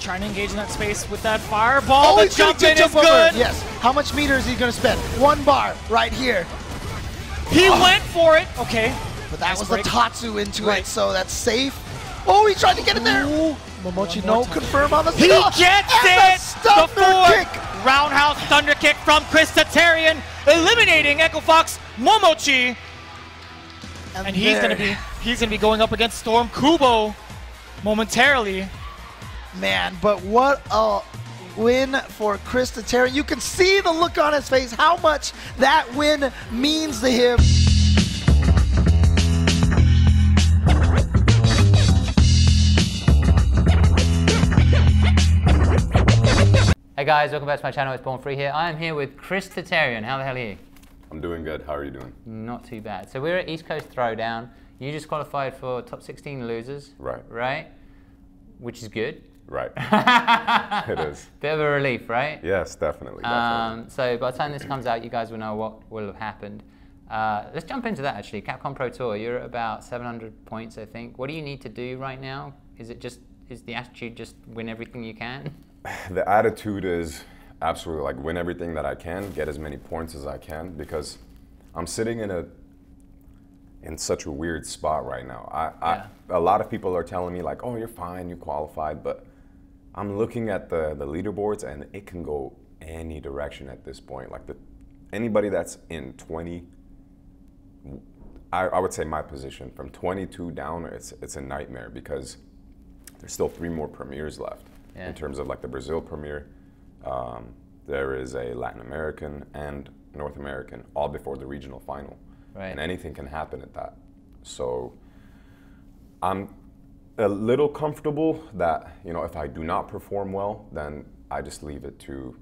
trying to engage in that space with that fireball. Oh, The jump in is good. Yes. How much meter is he going to spend? 1 bar right here. He went for it. Okay. But that Nice was break. the Tatsu into it, so that's safe. Oh, he tried to get in there. Ooh. Momochi, One more no time. confirm on the He single. gets And it! the The kick. roundhouse thunder kick from Chris Tatarian, eliminating Echo Fox Momochi. And he's gonna be going up against Storm Kubo momentarily. Man, but what a win for Chris Tatarian. You can see the look on his face, how much that win means to him. Hey guys, welcome back to my channel. It's Born Free here. I am here with Chris Tatarian. How the hell are you? I'm doing good. How are you doing? Not too bad. So we're at East Coast Throwdown. You just qualified for top 16 losers. Right. Right? Which is good. Right. It is. Bit of a relief, right? Yes, definitely. So by the time this comes out, you guys will know what will have happened. Let's jump into that actually. Capcom Pro Tour, you're at about 700 points, I think. What do you need to do right now? Is the attitude just win everything you can? The attitude is absolutely like win everything that I can, get as many points as I can, because I'm sitting in such a weird spot right now. A lot of people are telling me like, oh, you're fine, you qualified, but I'm looking at the leaderboards and it can go any direction at this point. Like anybody that's in 20, I would say my position, from 22 down, it's a nightmare because there's still 3 more premieres left. In terms of like the Brazil premiere, there is a Latin American and North American, all before the regional final. Right. And anything can happen at that. So I'm a little comfortable that, you know, if I do not perform well, then I just leave it to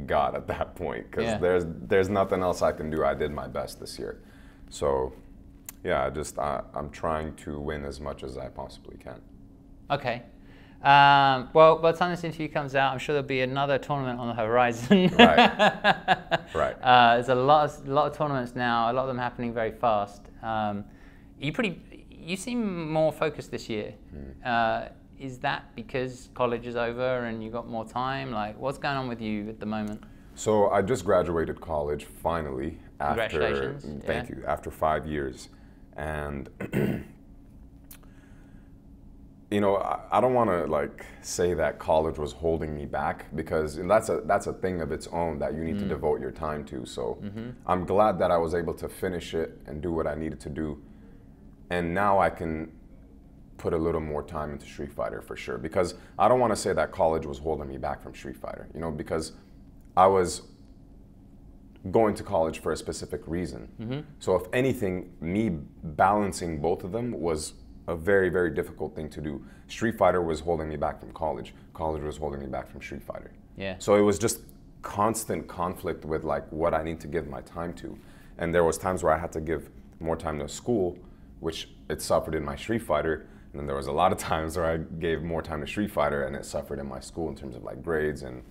God at that point, because there's nothing else I can do. I did my best this year. So yeah, I'm trying to win as much as I possibly can. Okay. Well, by the time this interview comes out, I'm sure there'll be another tournament on the horizon. Right. Right. There's a lot of tournaments now. A lot of them happening very fast. You seem more focused this year. Is that because college is over and you got more time? Like, what's going on with you at the moment? So I just graduated college finally. Congratulations. Thank you. After 5 years, and. You know, I don't want to like say that college was holding me back, because that's a thing of its own that you need to devote your time to. So I'm glad that I was able to finish it and do what I needed to do, and now I can put a little more time into Street Fighter for sure. Because I don't want to say that college was holding me back from Street Fighter, you know, because I was going to college for a specific reason. So if anything, me balancing both of them was a very, very difficult thing to do. Street Fighter was holding me back from college. College was holding me back from Street Fighter. Yeah. So it was just constant conflict with like what I need to give my time to. And there was times where I had to give more time to school, which it suffered in my Street Fighter. And then there was a lot of times where I gave more time to Street Fighter and it suffered in my school in terms of like grades and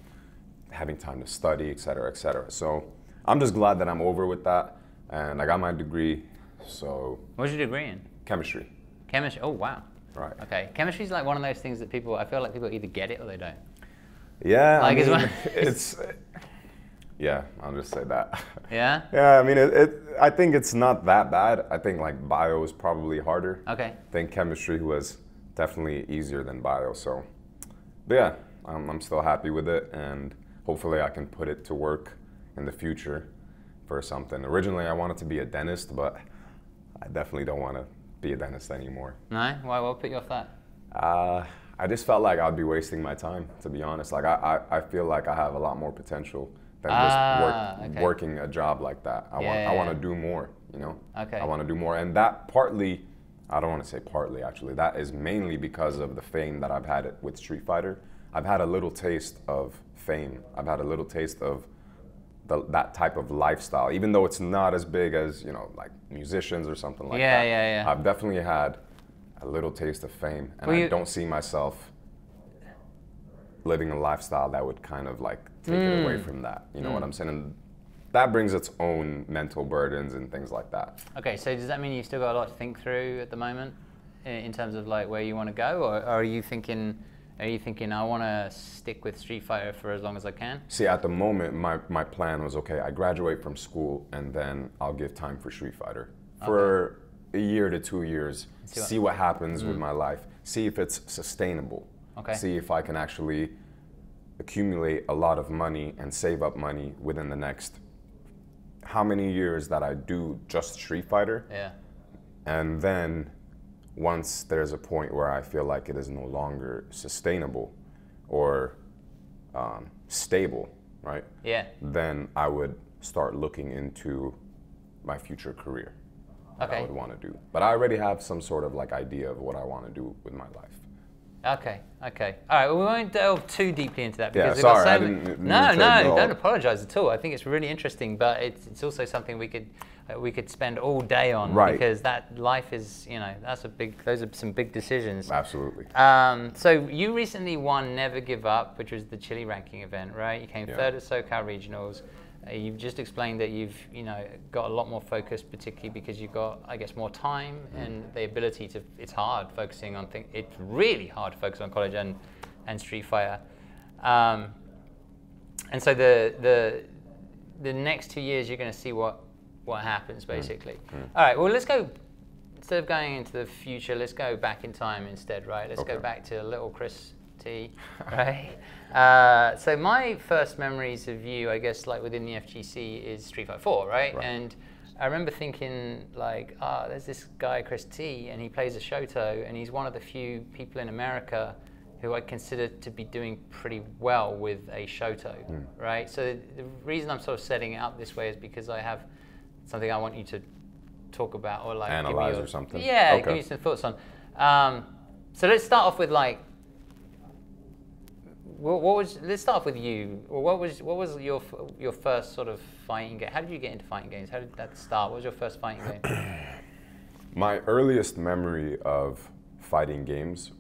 having time to study, et cetera, et cetera. So I'm just glad that I'm over with that. And I got my degree, so. What's your degree in? Chemistry. Chemistry. Oh wow. Right. Okay. Chemistry is like one of those things that I feel like people either get it or they don't. Yeah. Like, I mean, yeah, I'll just say that. Yeah. Yeah. I mean, I think it's not that bad. I think like bio is probably harder. Okay. I think chemistry was definitely easier than bio. So, but yeah, I'm still happy with it, and hopefully I can put it to work in the future for something. Originally, I wanted to be a dentist, but I definitely don't want to be a dentist anymore. No? Why? What put you off that? I just felt like I'd be wasting my time, to be honest. Like I feel like I have a lot more potential than just working a job like that. I want to do more, you know? Okay. I want to do more. And that partly, I don't want to say partly actually, that is mainly because of the fame that I've had with Street Fighter. I've had a little taste of fame. I've had a little taste of that type of lifestyle, even though it's not as big as, you know, like musicians or something like that. Yeah. I've definitely had a little taste of fame, and I don't see myself living a lifestyle that would kind of like take it away from that. You know what I'm saying? And that brings its own mental burdens and things like that. Okay, so does that mean you still got a lot to think through at the moment in terms of like where you want to go, or are you thinking Are you thinking, I want to stick with Street Fighter for as long as I can? See, at the moment, my plan was, okay, I graduate from school and then I'll give time for Street Fighter. For a year to 2 years, see what happens with my life, see if it's sustainable, see if I can actually accumulate a lot of money and save up money within the next how many years that I do just Street Fighter. Yeah. And then once there's a point where I feel like it is no longer sustainable or stable, right? Yeah. Then I would start looking into my future career. What I would want to do. But I already have some sort of like idea of what I want to do with my life. Okay. All right, well, we won't delve too deeply into that because sorry, so I didn't no, don't apologize at all. I think it's really interesting, but it's also something we could spend all day on, because that life is, those are some big decisions. Absolutely. So you recently won Never Give Up, which was the Chile ranking event, right? You came third at SoCal Regionals. You've just explained that you've got a lot more focus, particularly because you've got, I guess, more time and the ability to. It's hard focusing on things. It's really hard to focus on college and Street Fighter. And so the next 2 years, you're going to see what happens, basically. All right. Well, let's go. Instead of going into the future, let's go back in time instead, right? Let's go back to little Chris T, right? So my first memories of you, I guess, like within the FGC, is Street Fighter 4, right? And I remember thinking, like, there's this guy, Chris T, and he plays a shoto, and he's one of the few people in America who I consider to be doing pretty well with a shoto, right? So the reason I'm sort of setting it up this way is because I have something I want you to talk about or like analyze or something. Yeah, give me some thoughts on. So let's start off with like. Let's start off with you. What was your first sort of fighting game? How did you get into fighting games? How did that start? What was your first fighting game? My earliest memory of fighting games,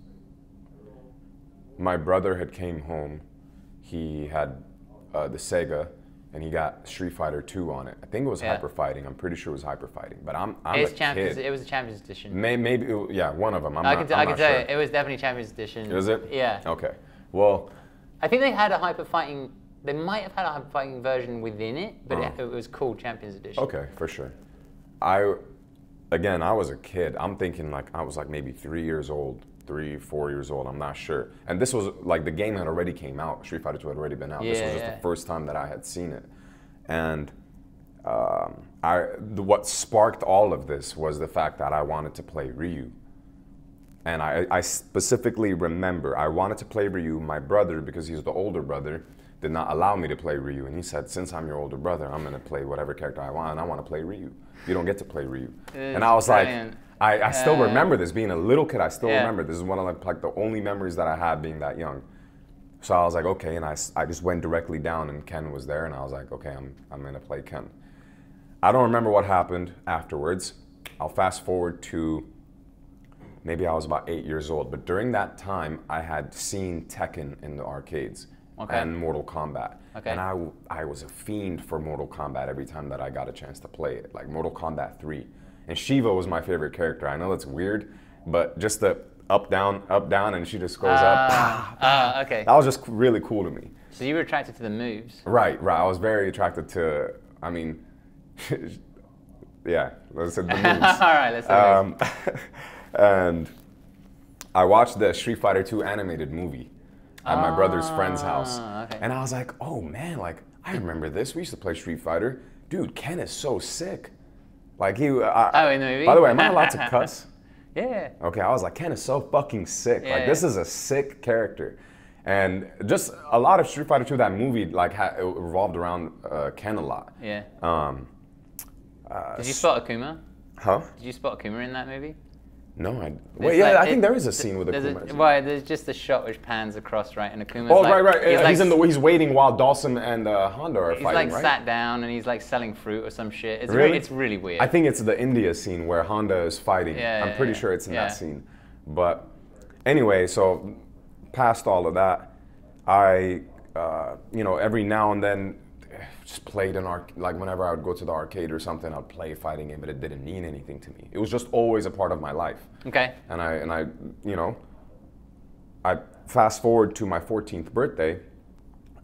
my brother had came home. He had the Sega, and he got Street Fighter 2 on it. I think it was Hyper Fighting. I'm pretty sure it was Hyper Fighting. But I'm a kid. It was a Champions Edition. Maybe one of them. I can tell you, it was definitely Champions Edition. Is it? Yeah. Okay. Well, I think they had a Hyper Fighting. They might have had a Hyper Fighting version within it, but it was called Champions Edition. Okay, for sure. I was a kid. I'm thinking like I was like maybe 3 years old, 3, 4 years old. I'm not sure. And this was like the game had already came out. Street Fighter 2 had already been out. This was just the first time that I had seen it. And what sparked all of this was the fact that I wanted to play Ryu. And I specifically remember I wanted to play Ryu. My brother, because he's the older brother, did not allow me to play Ryu. And he said, since I'm your older brother, I'm going to play whatever character I want. And I want to play Ryu. You don't get to play Ryu. And I was brilliant. like, I still remember this. Being a little kid, I still remember. This is one of like the only memories that I have being that young. So I was like, okay. And I just went directly down and Ken was there. And I was like, okay, I'm going to play Ken. I don't remember what happened afterwards. I'll fast forward to maybe I was about 8 years old, but during that time, I had seen Tekken in the arcades and Mortal Kombat. And I was a fiend for Mortal Kombat every time that I got a chance to play it, like Mortal Kombat 3. And Shiva was my favorite character. I know it's weird, but just the up, down, and she just goes up. Okay. That was just really cool to me. So you were attracted to the moves. Right. I was very attracted to, yeah, let's say the moves. All right, let's do this. And I watched the Street Fighter 2 animated movie at my brother's friend's house. And I was like, oh man, like, I remember this. We used to play Street Fighter. Dude, Ken is so sick. Like in the movie? By the way, am I allowed to cuss? Yeah. Okay, I was like, Ken is so fucking sick. Like, this is a sick character. And just a lot of Street Fighter 2, that movie, like, it revolved around Ken a lot. Yeah. Did you spot Akuma? Huh? Did you spot Akuma in that movie? No, I think there is a scene with Akuma. There's just a shot which pans across, right, and Akuma's right. He's waiting while Dawson and Honda are fighting, right? He's like sat down and he's like selling fruit or some shit. It's it's really weird. I think it's the India scene where Honda is fighting. I'm pretty sure it's in that scene. But anyway, so past all of that, I, every now and then just played like whenever I would go to the arcade or something, I'd play a fighting game, but it didn't mean anything to me. It was just always a part of my life. Okay. And I I fast forward to my 14th birthday,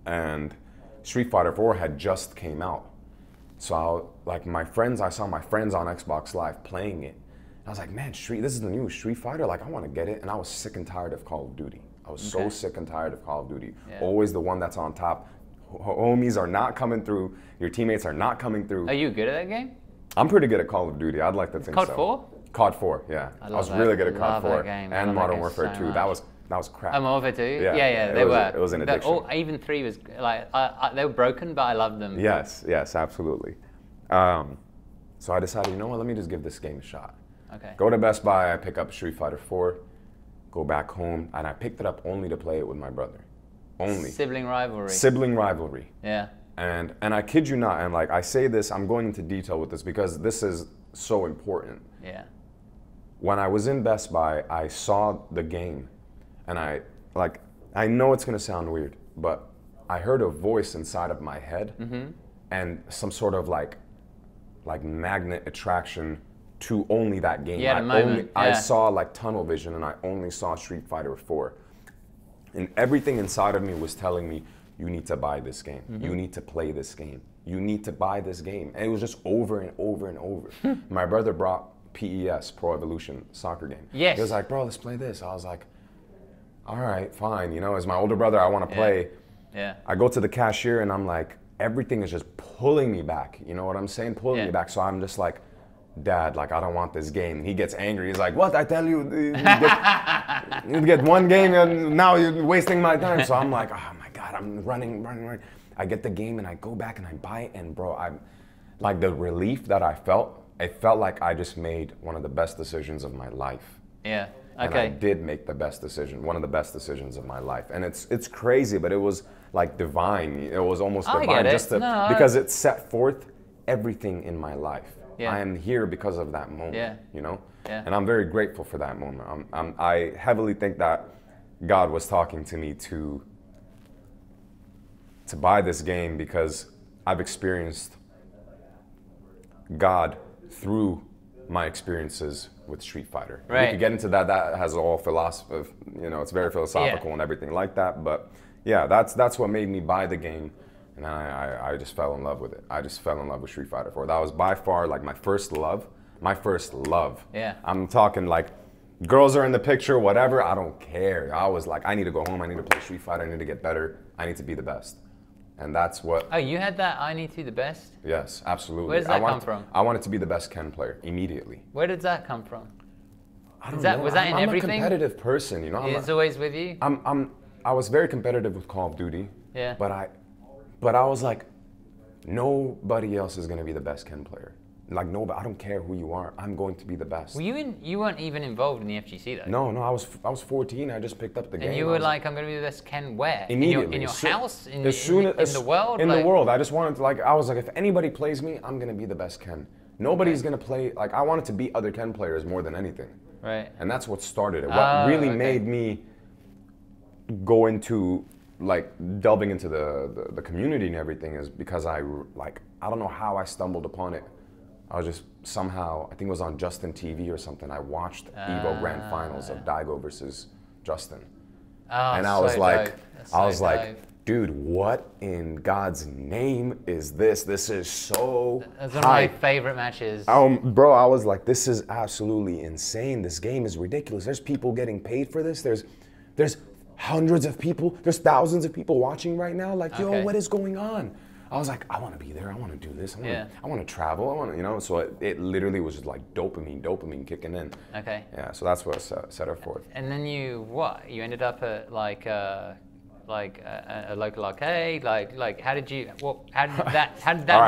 and Street Fighter 4 had just came out. So I saw my friends on Xbox Live playing it. I was like, man, this is the new Street Fighter. Like, I want to get it. And I was sick and tired of Call of Duty. I was so sick and tired of Call of Duty. Yeah. Always the one that's on top. Homies are not coming through. Your teammates are not coming through. Are you good at that game? I'm pretty good at Call of Duty. I'd like to think so. COD 4? COD 4, yeah. I was really good at COD 4 and Modern Warfare 2. That was crap. Modern Warfare 2? Yeah, they were. It was an addiction. Even 3 was like, they were broken, but I loved them. Yes, absolutely. So I decided, you know what, let me just give this game a shot. Okay. Go to Best Buy, I pick up Street Fighter 4, go back home, and I picked it up only to play it with my brother. Only. Sibling rivalry. Sibling rivalry. Yeah. And I kid you not, and like I say this, I'm going into detail with this because this is so important. Yeah. When I was in Best Buy, I saw the game, and I know it's gonna sound weird, but I heard a voice inside of my head, and some sort of like magnet attraction to only that game. I saw like tunnel vision, and I only saw Street Fighter 4. And everything inside of me was telling me, you need to buy this game. You need to play this game. You need to buy this game. And it was just over and over and over. My brother brought PES, Pro Evolution soccer game. Yes. He was like, bro, let's play this. I was like, all right, fine. You know, as my older brother, I want to play. Yeah. I go to the cashier, and I'm like, everything is just pulling me back. You know what I'm saying? Pulling me back. So I'm just like, Dad, like, I don't want this game. And he gets angry. He's like, what? I tell you, you get one game, and now you're wasting my time. So I'm like, oh my God, I'm running. I get the game, and I go back, and I buy it. And bro, I'm like, the relief that I felt, it felt like I just made one of the best decisions of my life. Yeah. Okay. And I did make the best decision, one of the best decisions of my life. And it's crazy, but it was like divine. It was almost divine, because it set forth everything in my life. Yeah. I am here because of that moment, you know? Yeah. And I'm very grateful for that moment. I heavily think that God was talking to me to buy this game because I've experienced God through my experiences with Street Fighter. Right. We could get into that. That has all philosophy, you know, it's very philosophical and everything like that. But yeah, that's what made me buy the game. And I just fell in love with it. I just fell in love with Street Fighter 4. That was by far like my first love. My first love. Yeah. I'm talking like girls are in the picture, whatever, I don't care. I was like, I need to go home, I need to play Street Fighter, I need to get better, I need to be the best. And that's what... Oh, you had that, I need to be the best? Yes, absolutely. Where does that come from? I wanted to be the best Ken player, immediately. Where did that come from? I don't know. Was that in everything? I'm a competitive person, you know? It's always with you? I was very competitive with Call of Duty. Yeah. But I was like, nobody else is going to be the best Ken player. Like, nobody, I don't care who you are, I'm going to be the best. Well, you weren't even involved in the FGC though. No, I was 14, I just picked up the game. And you were like, I'm going to be the best Ken where? Immediately. In your house? In the world? In the world. I just wanted to, like, I was like, if anybody plays me, I'm going to be the best Ken. Nobody's going to play, like, I wanted to beat other Ken players more than anything. Right. And that's what started it. What really made me go into, like, delving into the community and everything is because I don't know how I stumbled upon it. I was just somehow, I think it was on Justin TV or something, I watched EVO Grand Finals of Daigo versus Justin. Oh, and I was like, dude, what in God's name is this? This is so That's one of my favorite matches. Bro, I was like, this is absolutely insane. This game is ridiculous. There's people getting paid for this. There's hundreds of people. There's thousands of people watching right now. Like, yo, what is going on? I was like, I want to be there. I want to do this. I want to travel. I want to, you know. So it literally was just like dopamine kicking in. Okay. Yeah. So that's what set her forth. And then you ended up at like a local arcade. Like how did that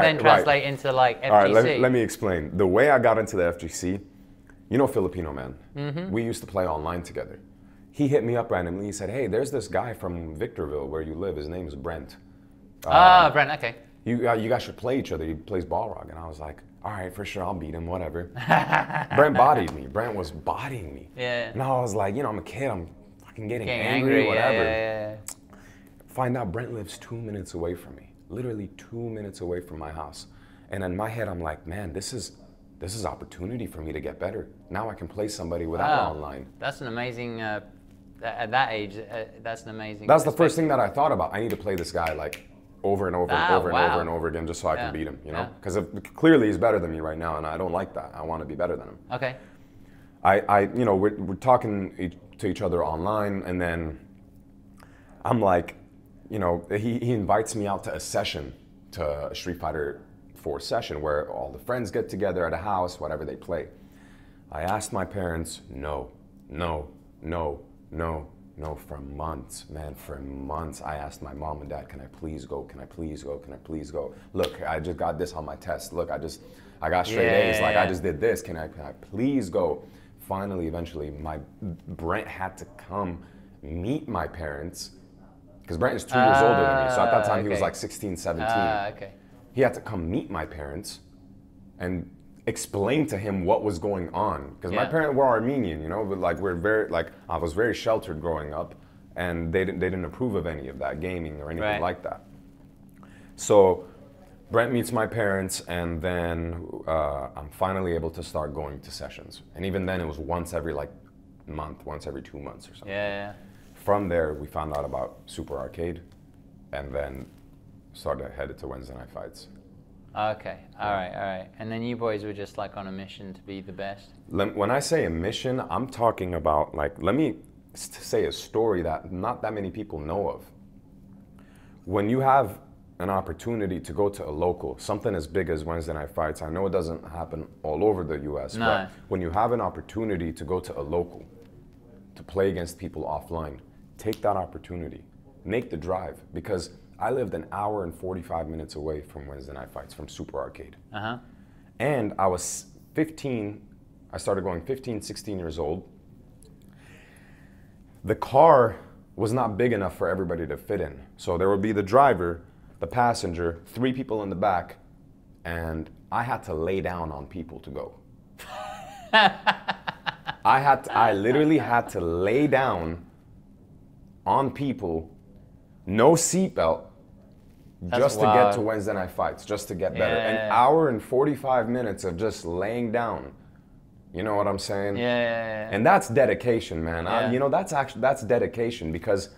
then translate into like FGC? All right. Let me explain. The way I got into the FGC, you know, Filipino man. Mm-hmm. We used to play online together. He hit me up randomly. He said, hey, there's this guy from Victorville where you live. His name is Brent. Brent, okay. You guys should play each other. He plays Balrog. And I was like, all right, for sure, I'll beat him, whatever. Brent bodied me. Brent was bodying me. Yeah. And I was like, you know, I'm a kid. I'm fucking getting angry, whatever. Yeah. Find out Brent lives 2 minutes away from me. Literally 2 minutes away from my house. And in my head, I'm like, man, this is opportunity for me to get better. Now I can play somebody without online. That's an amazing at that age, that's an amazing. That's the first thing that I thought about. I need to play this guy like over and over and over and over and over again, just so I can beat him. You know, because clearly he's better than me right now, and I don't like that. I want to be better than him. Okay. You know, we're talking to each other online, and then I'm like, you know, he invites me out to a session, to a Street Fighter 4 session where all the friends get together at a house, whatever they play. I asked my parents, no, for months, man, for months. I asked my mom and dad, can I please go? Can I please go? Can I please go? Look, I just got this on my test. Look, I got straight A's. Like, I just did this. Can I please go? Finally, eventually, Brent had to come meet my parents, because Brent is 2 years older than me. So at that time, he was like 16, 17. Okay. He had to come meet my parents and explain to him what was going on, because my parents were Armenian, you know, but like I was very sheltered growing up, and they didn't approve of any of that gaming or anything like that. So Brent meets my parents, and then I'm finally able to start going to sessions, and even then it was once every month, once every 2 months or something. Yeah. From there we found out about Super Arcade, and then headed to Wednesday night fights. Okay, all right. And then you boys were just like on a mission to be the best? When I say a mission, I'm talking about, like, let me say a story that not that many people know of. When you have an opportunity to go to a local, something as big as Wednesday night fights, I know it doesn't happen all over the US, but when you have an opportunity to go to a local, to play against people offline, take that opportunity, make the drive, because I lived an hour and 45 minutes away from Wednesday night fights, from Super Arcade. And I was 15, I started going 15, 16 years old. The car was not big enough for everybody to fit in. So there would be the driver, the passenger, 3 people in the back, and I had to lay down on people to go. I literally had to lay down on people, no seatbelt, just to get to Wednesday night fights, just to get better. An hour and 45 minutes of just laying down. You know what I'm saying? And that's dedication, man. You know, that's dedication, because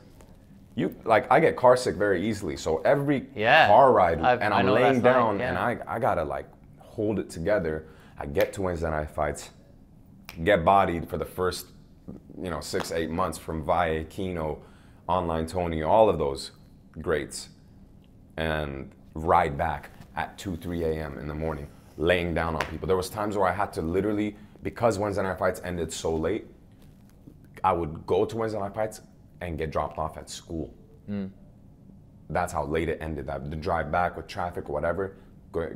I get car sick very easily. So every car ride, and I'm laying down, and I gotta like hold it together. I get to Wednesday night fights, get bodied for the first, 6, 8 months from Valle, Kino, Online Tony, all of those greats, and ride back at 2, 3 a.m. in the morning, laying down on people. There was times where I had to literally, because Wednesday night fights ended so late, I would go to Wednesday night fights and get dropped off at school. That's how late it ended. The drive back with traffic or whatever,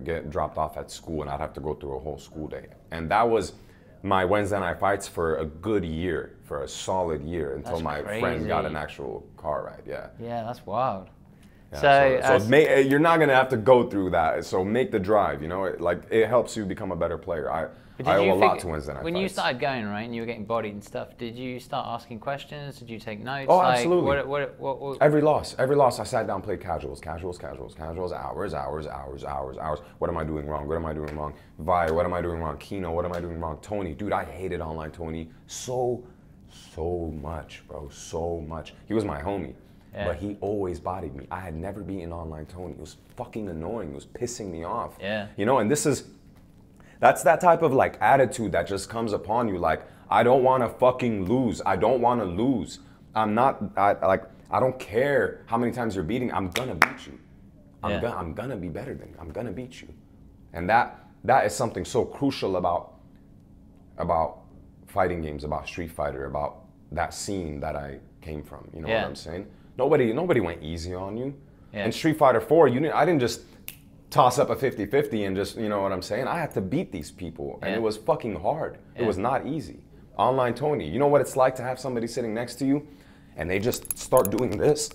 get dropped off at school, and I'd have to go through a whole school day. And that was my Wednesday night fights for a good year, for a solid year, until my friend got an actual car ride. Yeah, that's wild. So you're not gonna have to go through that. So make the drive. It helps you become a better player. I owe a lot to Wednesday night When fights. you started going, right, and you were getting bodied and stuff, did you start asking questions? Did you take notes? Oh, absolutely. What? Every loss, I sat down, played casuals, hours. What am I doing wrong? What am I doing wrong? Vi, what am I doing wrong? Kino, what am I doing wrong? Tony, dude, I hated Online Tony so much, bro, so much. He was my homie, but he always bodied me. I had never beaten Online Tony. It was fucking annoying. It was pissing me off. And that's that type of like attitude that just comes upon you. Like, I don't want to fucking lose. I don't want to lose. I don't care how many times you're beating. I'm gonna beat you. I'm gonna be better than you. I'm gonna beat you. And that is something so crucial about fighting games, about Street Fighter, about that scene that I came from. You know what I'm saying? Nobody went easy on you. In Street Fighter 4, I didn't just toss up a 50-50 and just, you know what I'm saying? I had to beat these people, and it was fucking hard. It was not easy. Online Tony, you know what it's like to have somebody sitting next to you and they just start doing this?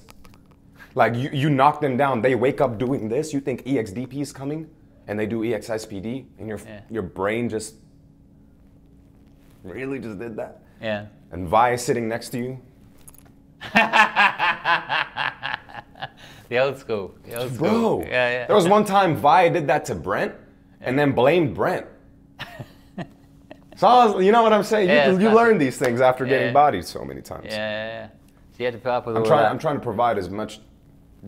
Like, you knock them down, they wake up doing this, you think EXDP is coming, and they do EXSPD, and your brain just really just did that? And Vi is sitting next to you. The old school. Bro, there was one time Vi did that to Brent, and then blamed Brent. So you know what I'm saying? Yeah, you learn these things after getting Yeah. bodied so many times. Yeah. So you had to put up with all I'm that. trying to provide as much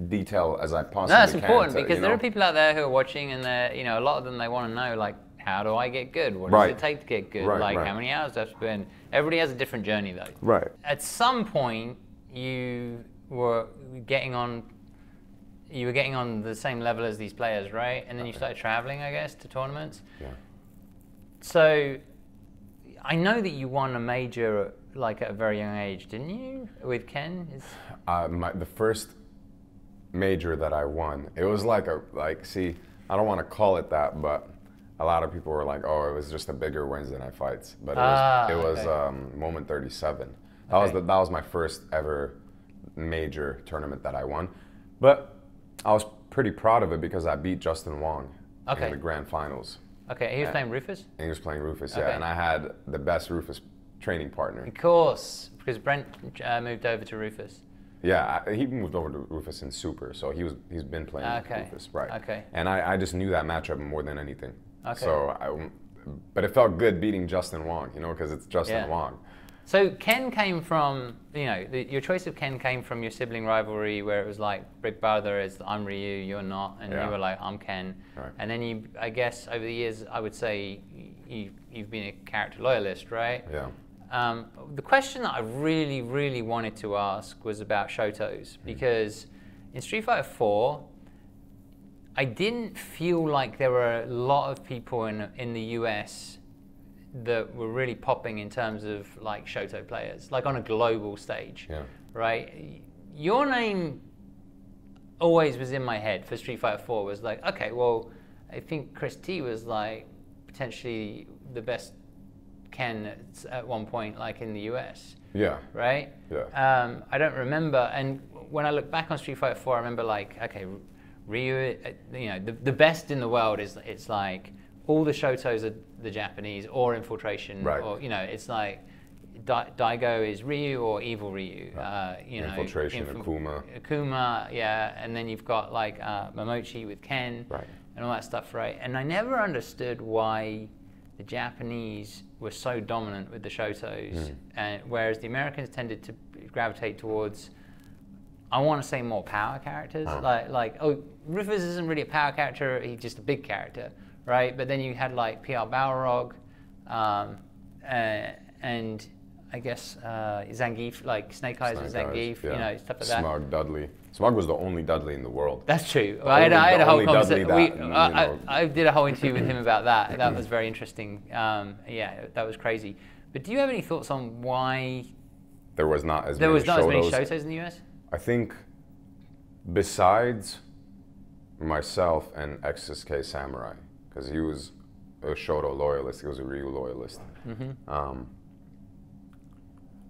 detail as I possibly No, that's can. important to, because you there know? are people out there who are watching, and they're, you know, a lot of them, they want to know, like, how do I get good? What does Right. it take to get good? Right, like, right. how many hours do I spend? Everybody has a different journey, though. Right. At some point, you were getting on the same level as these players, right? And then you started traveling, I guess, to tournaments. Yeah. So, I know that you won a major, like, at a very young age, didn't you? With Ken? The first major that I won, it was like see, I don't want to call it that, but a lot of people were like, oh, it was just a bigger Wednesday night fights. But it was Moment 37. That was my first ever major tournament that I won. But I was pretty proud of it because I beat Justin Wong in the grand finals. Okay, he was playing Rufus? And he was playing Rufus, yeah. And I had the best Rufus training partner. Of course, because Brent moved over to Rufus. Yeah, he moved over to Rufus in Super, so he's been playing Rufus, right? Okay. And I just knew that matchup more than anything. Okay. So, but it felt good beating Justin Wong, you know, because it's Justin Wong. So Ken came from, you know, your choice of Ken came from your sibling rivalry where it was like, big brother is I'm Ryu, you're not, and you were like, I'm Ken. Right. And then you, I guess, over the years, I would say you've been a character loyalist, right? Yeah. The question that I really, really wanted to ask was about shotos, because in Street Fighter 4, I didn't feel like there were a lot of people in the US that were really popping in terms of like shoto players, like on a global stage, right? Your name always was in my head for Street Fighter 4. Was like, okay, well, I think Chris T was like potentially the best Ken at one point, like in the US. Yeah. Right? Yeah. I don't remember, and when I look back on Street Fighter 4, I remember like, okay, Ryu, you know, the best in the world is, it's like, all the shotos are the Japanese or Infiltration, right. or, you know, it's like Daigo is Ryu or Evil Ryu, right. You know. Infiltration, Akuma. Akuma, yeah, and then you've got like Momochi with Ken, right. and all that stuff, right? And I never understood why the Japanese were so dominant with the shotos, and whereas the Americans tended to gravitate towards, I want to say, more power characters. Like, oh, Rufus isn't really a power character, he's just a big character, right? But then you had like PR Balrog, and I guess Zangief, like Snake Eyes and Zangief, you know, stuff like that. Smug, Dudley. Smug was the only Dudley in the world. That's true. I had a whole conversation. I I did a whole interview with him about that. That was very interesting. Yeah, that was crazy. But do you have any thoughts on why there was not as many shotos shotos in the US? I think besides myself and XSK Samurai, because he was a Shoto loyalist, he was a Ryu loyalist.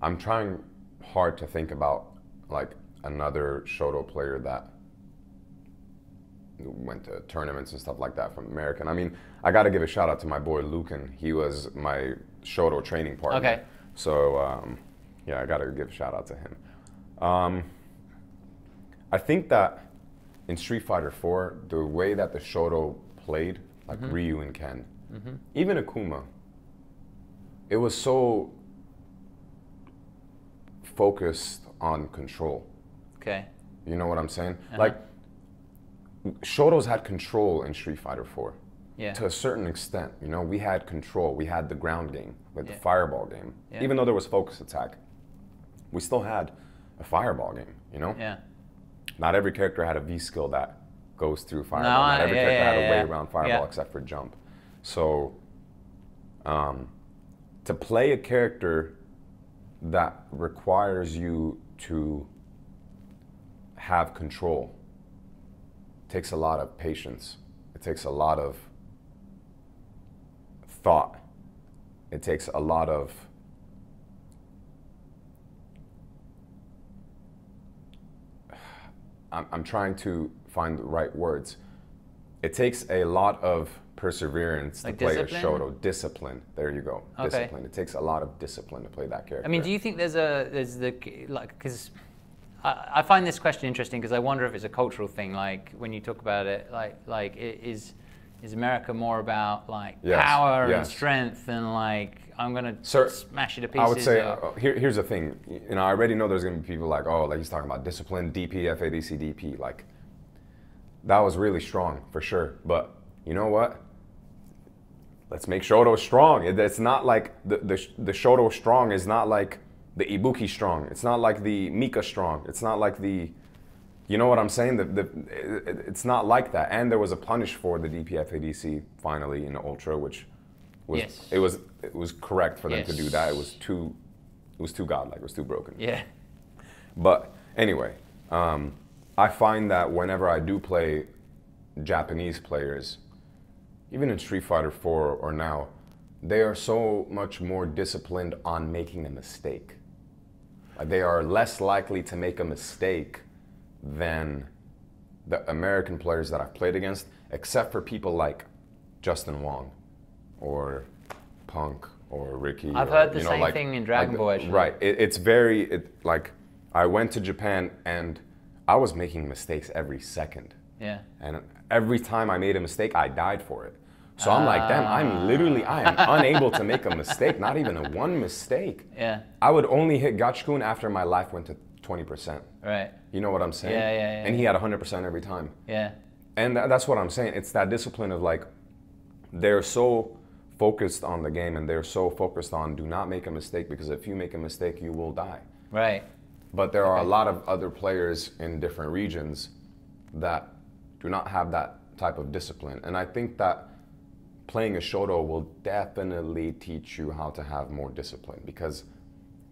I'm trying hard to think about like another Shoto player that went to tournaments and stuff like that from American. I mean, I got to give a shout out to my boy Lucan. He was my Shoto training partner. Okay. So yeah, I got to give a shout out to him. I think that in Street Fighter 4, the way that the Shoto played, like Ryu and Ken, even Akuma, it was so focused on control. Okay. You know what I'm saying? Like, Shotos had control in Street Fighter 4. Yeah. To a certain extent, you know, we had control. We had the ground game, with the fireball game. Even though there was focus attack, we still had a fireball game, you know? Yeah. Not every character had a V skill that goes through fireball. No, Not every character had a way around fireball Yeah. except for jump. So, to play a character that requires you to have control takes a lot of patience. It takes a lot of thought. It takes a lot of I'm trying to find the right words. It takes a lot of perseverance Like to play discipline? a Shoto. Discipline. There you go. Okay. Discipline. It takes a lot of discipline to play that character. I mean, do you think there's because I find this question interesting because I wonder if it's a cultural thing. Like when you talk about it, like it is Is America more about like Yes, power and yes. strength and like I'm gonna Sir, smash you to pieces? I would say or- here's the thing. You know, I already know there's gonna be people like, oh, like he's talking about discipline, DP, FADC, DP. Like that was really strong for sure. But you know what? Let's make Shoto strong. It's not like the Shoto strong is not like the Ibuki strong. It's not like the Mika strong. It's not like the, you know what I'm saying? It's not like that. And there was a punish for the DPFADC finally in the Ultra, which was Yes. it was correct for them to do Yes. that. It was too godlike. It was too broken. Yeah. But anyway, I find that whenever I do play Japanese players, even in Street Fighter 4 or now, they are so much more disciplined on making a mistake. Like they are less likely to make a mistake than the American players that I've played against, except for people like Justin Wong or Punk or Ricky. I've or, heard the you know, same like- thing in Dragon Ball, actually. Right. Like I went to Japan and I was making mistakes every second. Yeah. And every time I made a mistake, I died for it. So I'm like, damn, I am unable to make a mistake, not even a one mistake. Yeah. I would only hit Gachikun after my life went to 20%. Right. You know what I'm saying? Yeah. And he had 100% every time. Yeah. And that's what I'm saying. It's that discipline of like, they're so focused on the game and they're so focused on do not make a mistake because if you make a mistake, you will die. Right. But there are a lot of other players in different regions that do not have that type of discipline. And I think that playing a Shoto will definitely teach you how to have more discipline because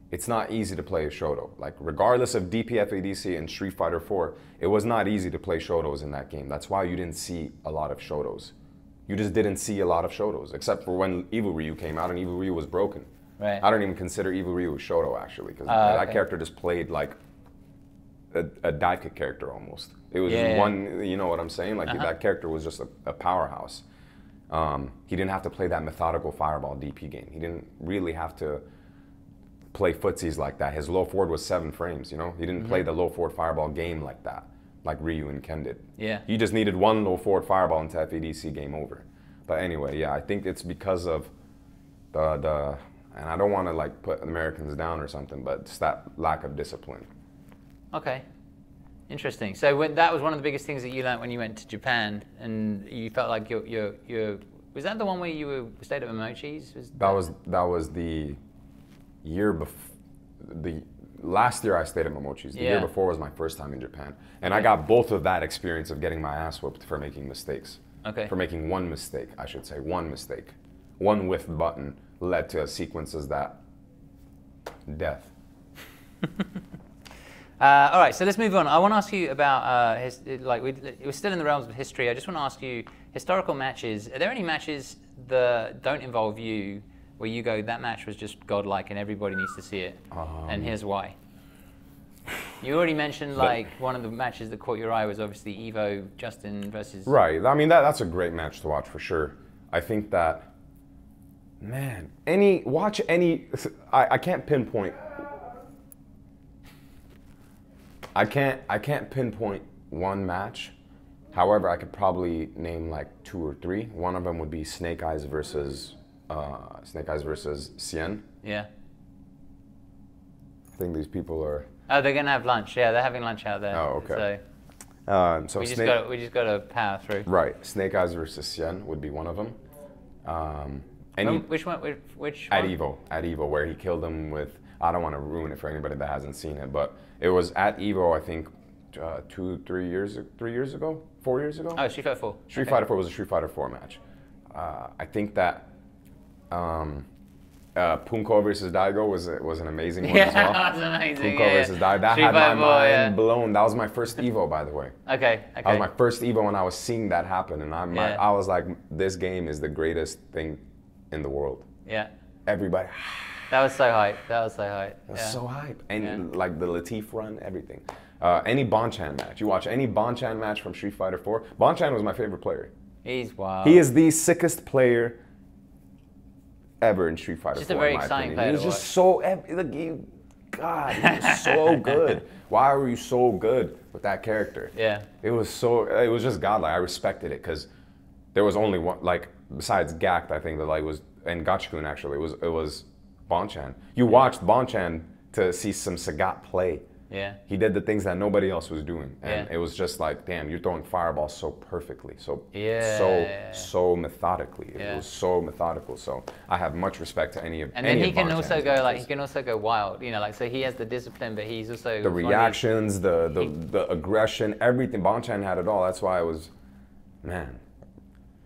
it's not easy to play a Shoto. Like regardless of DPFADC and Street Fighter 4, it was not easy to play Shotos in that game. That's why you didn't see a lot of Shotos. You just didn't see a lot of Shotos, except for when Evil Ryu came out and Evil Ryu was broken. Right. I don't even consider Evil Ryu a Shoto actually, because that character just played like a dive kick character almost. It was just one, you know what I'm saying? Like that character was just a powerhouse. He didn't have to play that methodical fireball DP game. He didn't really have to play footsies like that. His low forward was 7 frames, you know? He didn't play the low forward fireball game like that, like Ryu and Ken did. Yeah. You just needed one low forward fireball into FADC, game over. But anyway, yeah, I think it's because of the and I don't want to like put Americans down or something, but it's that lack of discipline. Okay. Interesting. So that was one of the biggest things that you learned when you went to Japan, and you felt like your was that the one where you stayed at Momochi's? That was the year before. The last year I stayed at Momochi's. The year before was my first time in Japan, and I got both of that experience of getting my ass whooped for making mistakes. Okay. For making one mistake, I should say, one mistake. One whiff button led to sequences that death. All right, so let's move on. I want to ask you about it was still in the realms of history. I just want to ask you historical matches. Are there any matches that don't involve you where you go, that match was just godlike and everybody needs to see it, and here's why? You already mentioned like one of the matches that caught your eye was obviously Evo Justin versus. Right. I mean that's a great match to watch for sure. I think that, man, I can't pinpoint. I can't pinpoint one match. However, I could probably name like 2 or 3. One of them would be Snake Eyes versus Cien. Yeah. I think these people are. Oh, they're gonna have lunch. Yeah, they're having lunch out there. Oh, okay. So we just got to power through. Right. Snake Eyes versus Cien would be one of them. Which one? Which at one? Evo, where he killed him with. I don't want to ruin it for anybody that hasn't seen it, but it was at Evo. I think 4 years ago. Oh, Street Fighter 4. Street Fighter 4 was a Street Fighter 4 match. I think that Punko versus Daigo was an amazing one as well. Yeah, that was amazing. Punko versus Daigo. That had my mind blown. That was my first Evo, by the way. Okay. That was my first Evo when I was seeing that happen, and I was like, this game is the greatest thing in the world. Yeah. Everybody. That was so hype. That was so hype. And like the Latif run, everything. Any Bonchan match. You watch any Bonchan match from Street Fighter 4. Bonchan was my favorite player. He's wild. He is the sickest player ever in Street Fighter 4. Just a very exciting player. He was just so, God, he was so good. Why were you so good with that character? Yeah. It was just godlike. I respected it because there was only one, like, besides Gact, I think, that like was, and Gachikun actually, it was Bonchan. You watched Bonchan to see some Sagat play. Yeah. He did the things that nobody else was doing. And it was just like, damn, you're throwing fireballs so perfectly. So methodically. It was so methodical. So I have much respect to any of And then he can also go like, he can also go wild, you know, like, so he has the discipline, but he's also the reactions, the aggression, everything. Bonchan had it all. That's why I was, man.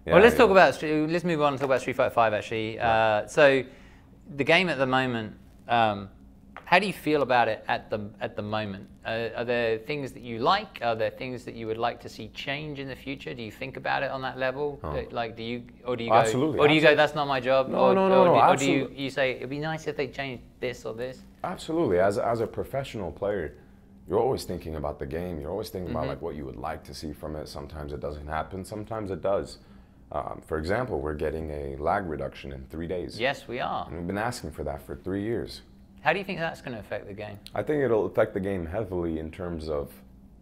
Yeah, well, let's talk about, let's move on and talk about Street Fighter 5 actually. So the game at the moment, how do you feel about it at the moment? Are there things that you like? Are there things that you would like to see change in the future? Do you think about it on that level? Like, do you go, absolutely, or do you go, that's not my job? No, or do you say, it'd be nice if they changed this or this? Absolutely. As a professional player, you're always thinking about the game. You're always thinking about like what you would like to see from it. Sometimes it doesn't happen. Sometimes it does. For example, we're getting a lag reduction in 3 days. Yes, we are. And we've been asking for that for 3 years. How do you think that's going to affect the game? I think it'll affect the game heavily in terms of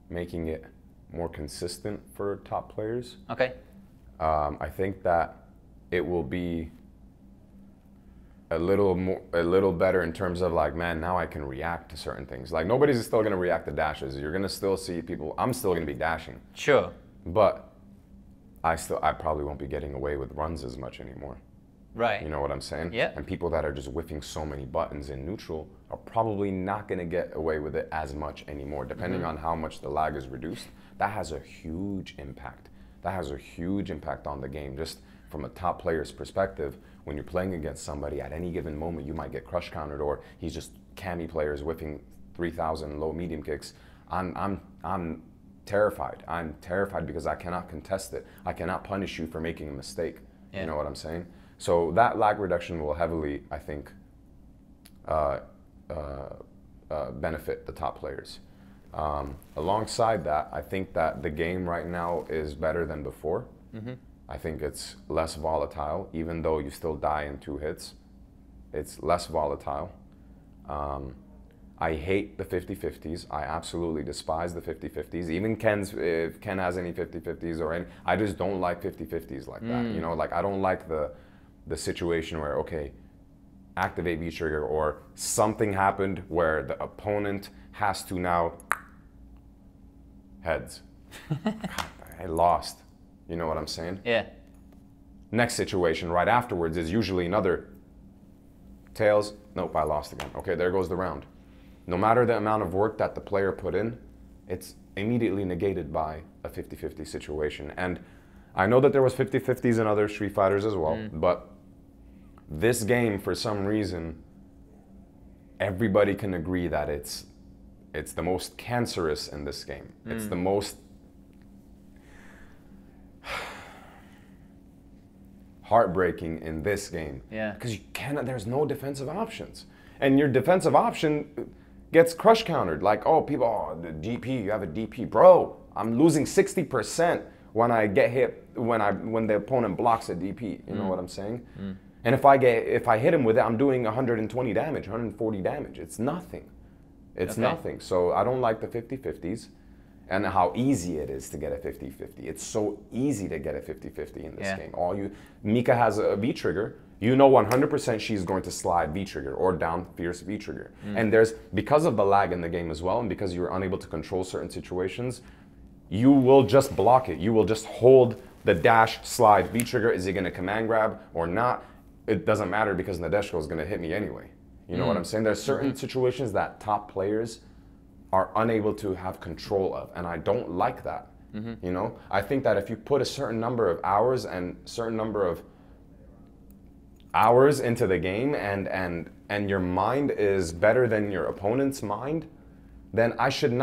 making it more consistent for top players. Okay. I think that it will be a little better in terms of like, man, now I can react to certain things. Like, nobody's still going to react to dashes. You're going to still see people. I'm still going to be dashing. Sure. But I probably won't be getting away with runs as much anymore. Right. You know what I'm saying? Yeah. And people that are just whiffing so many buttons in neutral are probably not going to get away with it as much anymore, depending on how much the lag is reduced. That has a huge impact. That has a huge impact on the game. Just from a top player's perspective, when you're playing against somebody at any given moment, you might get crush countered, or he's just cami players whiffing 3,000 low medium kicks. I'm terrified. I'm terrified because I cannot contest it. I cannot punish you for making a mistake. You know what I'm saying? So that lag reduction will heavily, I think, benefit the top players. Alongside that, I think that the game right now is better than before. I think it's less volatile, even though you still die in 2 hits. It's less volatile. I hate the 50-50s. I absolutely despise the 50-50s. Even if Ken has any 50-50s or any, I just don't like 50-50s like that. You know, like, I don't like the situation where, okay, activate V trigger, or something happened where the opponent has to now heads. God, I lost. You know what I'm saying? Yeah. Next situation right afterwards is usually another tails. Nope, I lost again. Okay, there goes the round. No matter the amount of work that the player put in, it's immediately negated by a 50-50 situation. And I know that there was 50-50s in other Street Fighters as well, but this game, for some reason, everybody can agree that it's the most cancerous in this game. It's the most heartbreaking in this game. Yeah. Because you cannot, there's no defensive options. And your defensive option gets crush countered. Like, oh, people, oh, the DP, you have a DP. Bro, I'm losing 60% when I get hit, when the opponent blocks a DP. You know what I'm saying? And if I hit him with it, I'm doing 120 damage, 140 damage. It's nothing. It's nothing. So I don't like the 50-50s and how easy it is to get a 50-50. It's so easy to get a 50-50 in this game. Mika has a V trigger. You know 100% she's going to slide V trigger or down fierce V trigger. And because of the lag in the game as well, and because you're unable to control certain situations, you will just block it. You will just hold the dash slide V trigger. Is he going to command grab or not? It doesn't matter because Nadeshko is going to hit me anyway. You know what I'm saying? There's certain situations that top players are unable to have control of, and I don't like that. You know, I think that if you put a certain number of hours and certain number of hours into the game, and your mind is better than your opponent's mind, then I shouldn't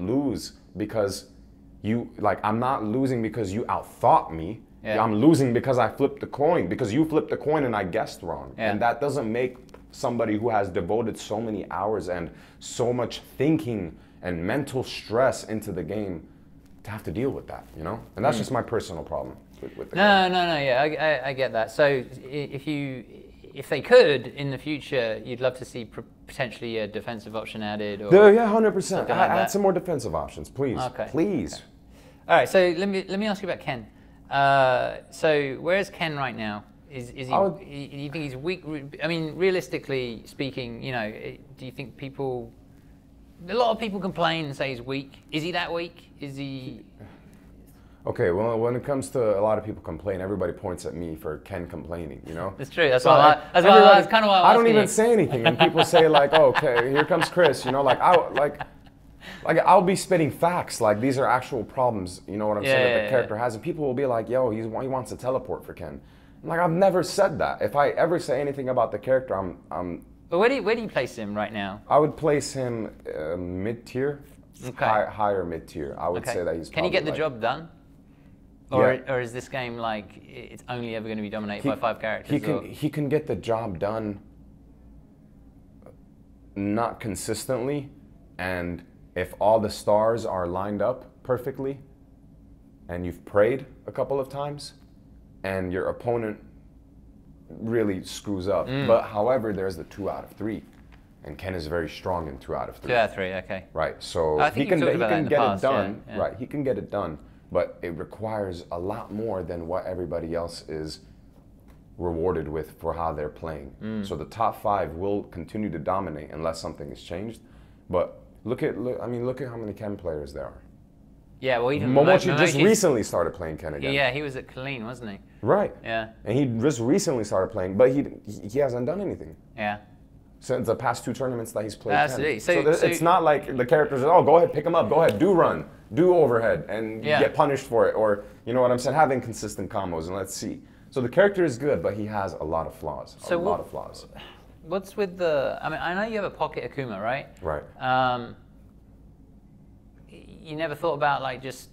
lose because I'm not losing because you outthought me. I'm losing because I flipped the coin, because you flipped the coin and I guessed wrong. And that doesn't make somebody who has devoted so many hours and so much thinking and mental stress into the game to have to deal with that, you know? And that's just my personal problem with the game. No, yeah, I get that. So if they could, in the future, you'd love to see potentially a defensive option added? Or yeah, 100%. Add some more defensive options, please. Okay. Please. Okay. All right, so let me ask you about Ken. So where's Ken right now? Is he? Do you think he's weak? I mean, realistically speaking, you know, do you think people? A lot of people complain and say he's weak. Is he that weak? Is he? Okay, well, when it comes to a lot of people complain, everybody points at me for Ken complaining, you know? That's true. That's So that's kind of why I don't even say anything, and people say like, oh, okay, here comes Chris, you know, like I'll be spitting facts, like these are actual problems, you know what I'm saying, that the character has, and people will be like, yo, he wants to teleport for Ken. I'm like, I've never said that. If I ever say anything about the character, But where do you place him right now? I would place him mid-tier, Okay. higher mid-tier. I would say that he's. Can he get the like, job done? Or is this game like it's only ever going to be dominated by 5 characters? He can get the job done, not consistently, and if all the stars are lined up perfectly, and you've prayed a couple of times, and your opponent really screws up. But however, there's the 2 out of 3, and Ken is very strong in 2 out of 3. 2 out of 3, okay. Right, so he can get it done. Yeah. Right, he can get it done. But it requires a lot more than what everybody else is rewarded with for how they're playing. So the top 5 will continue to dominate unless something is changed. But look at how many Ken players there are. Yeah, well, even Momochi just recently started playing Ken again. Yeah, he was at Colleen, wasn't he? Right. Yeah. And he just recently started playing, but he hasn't done anything. Yeah. Since the past 2 tournaments that he's played. Absolutely. So it's not like the characters are, oh, go ahead, pick him up, go ahead, do run, do overhead, and get punished for it, or you know what I'm saying, have inconsistent combos, and let's see. So the character is good, but he has a lot of flaws. A lot of flaws. What's with the? I mean, I know you have a pocket Akuma, right? Right. You never thought about like just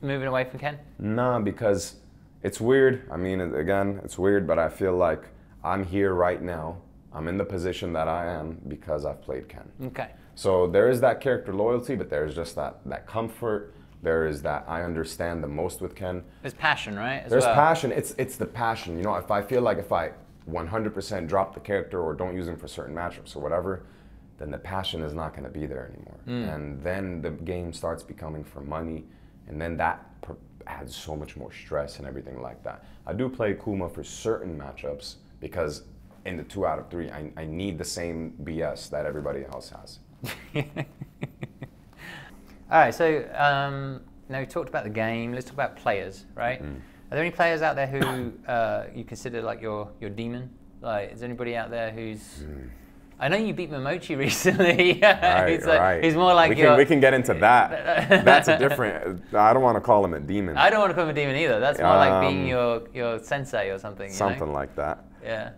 moving away from Ken? Nah, because it's weird. I mean, again, it's weird, but I feel like I'm here right now. I'm in the position that I am because I've played Ken. Okay. So there is that character loyalty, but there's just that comfort. There is that I understand the most with Ken. There's passion, right? There's passion. It's the passion. You know, if I feel like if I 100% drop the character or don't use him for certain matchups or whatever, then the passion is not going to be there anymore. And then the game starts becoming for money, and then that adds so much more stress and everything like that. I do play Kuma for certain matchups because in the 2 out of 3, I need the same BS that everybody else has. All right, so now we talked about the game. Let's talk about players, right? Are there any players out there who you consider like your demon? Like, is there anybody out there who's? I know you beat Momochi recently. Right. He's more like we can get into that. That's a different. I don't want to call him a demon. I don't want to call him a demon either. That's more like being your sensei or something. Something like that. Yeah.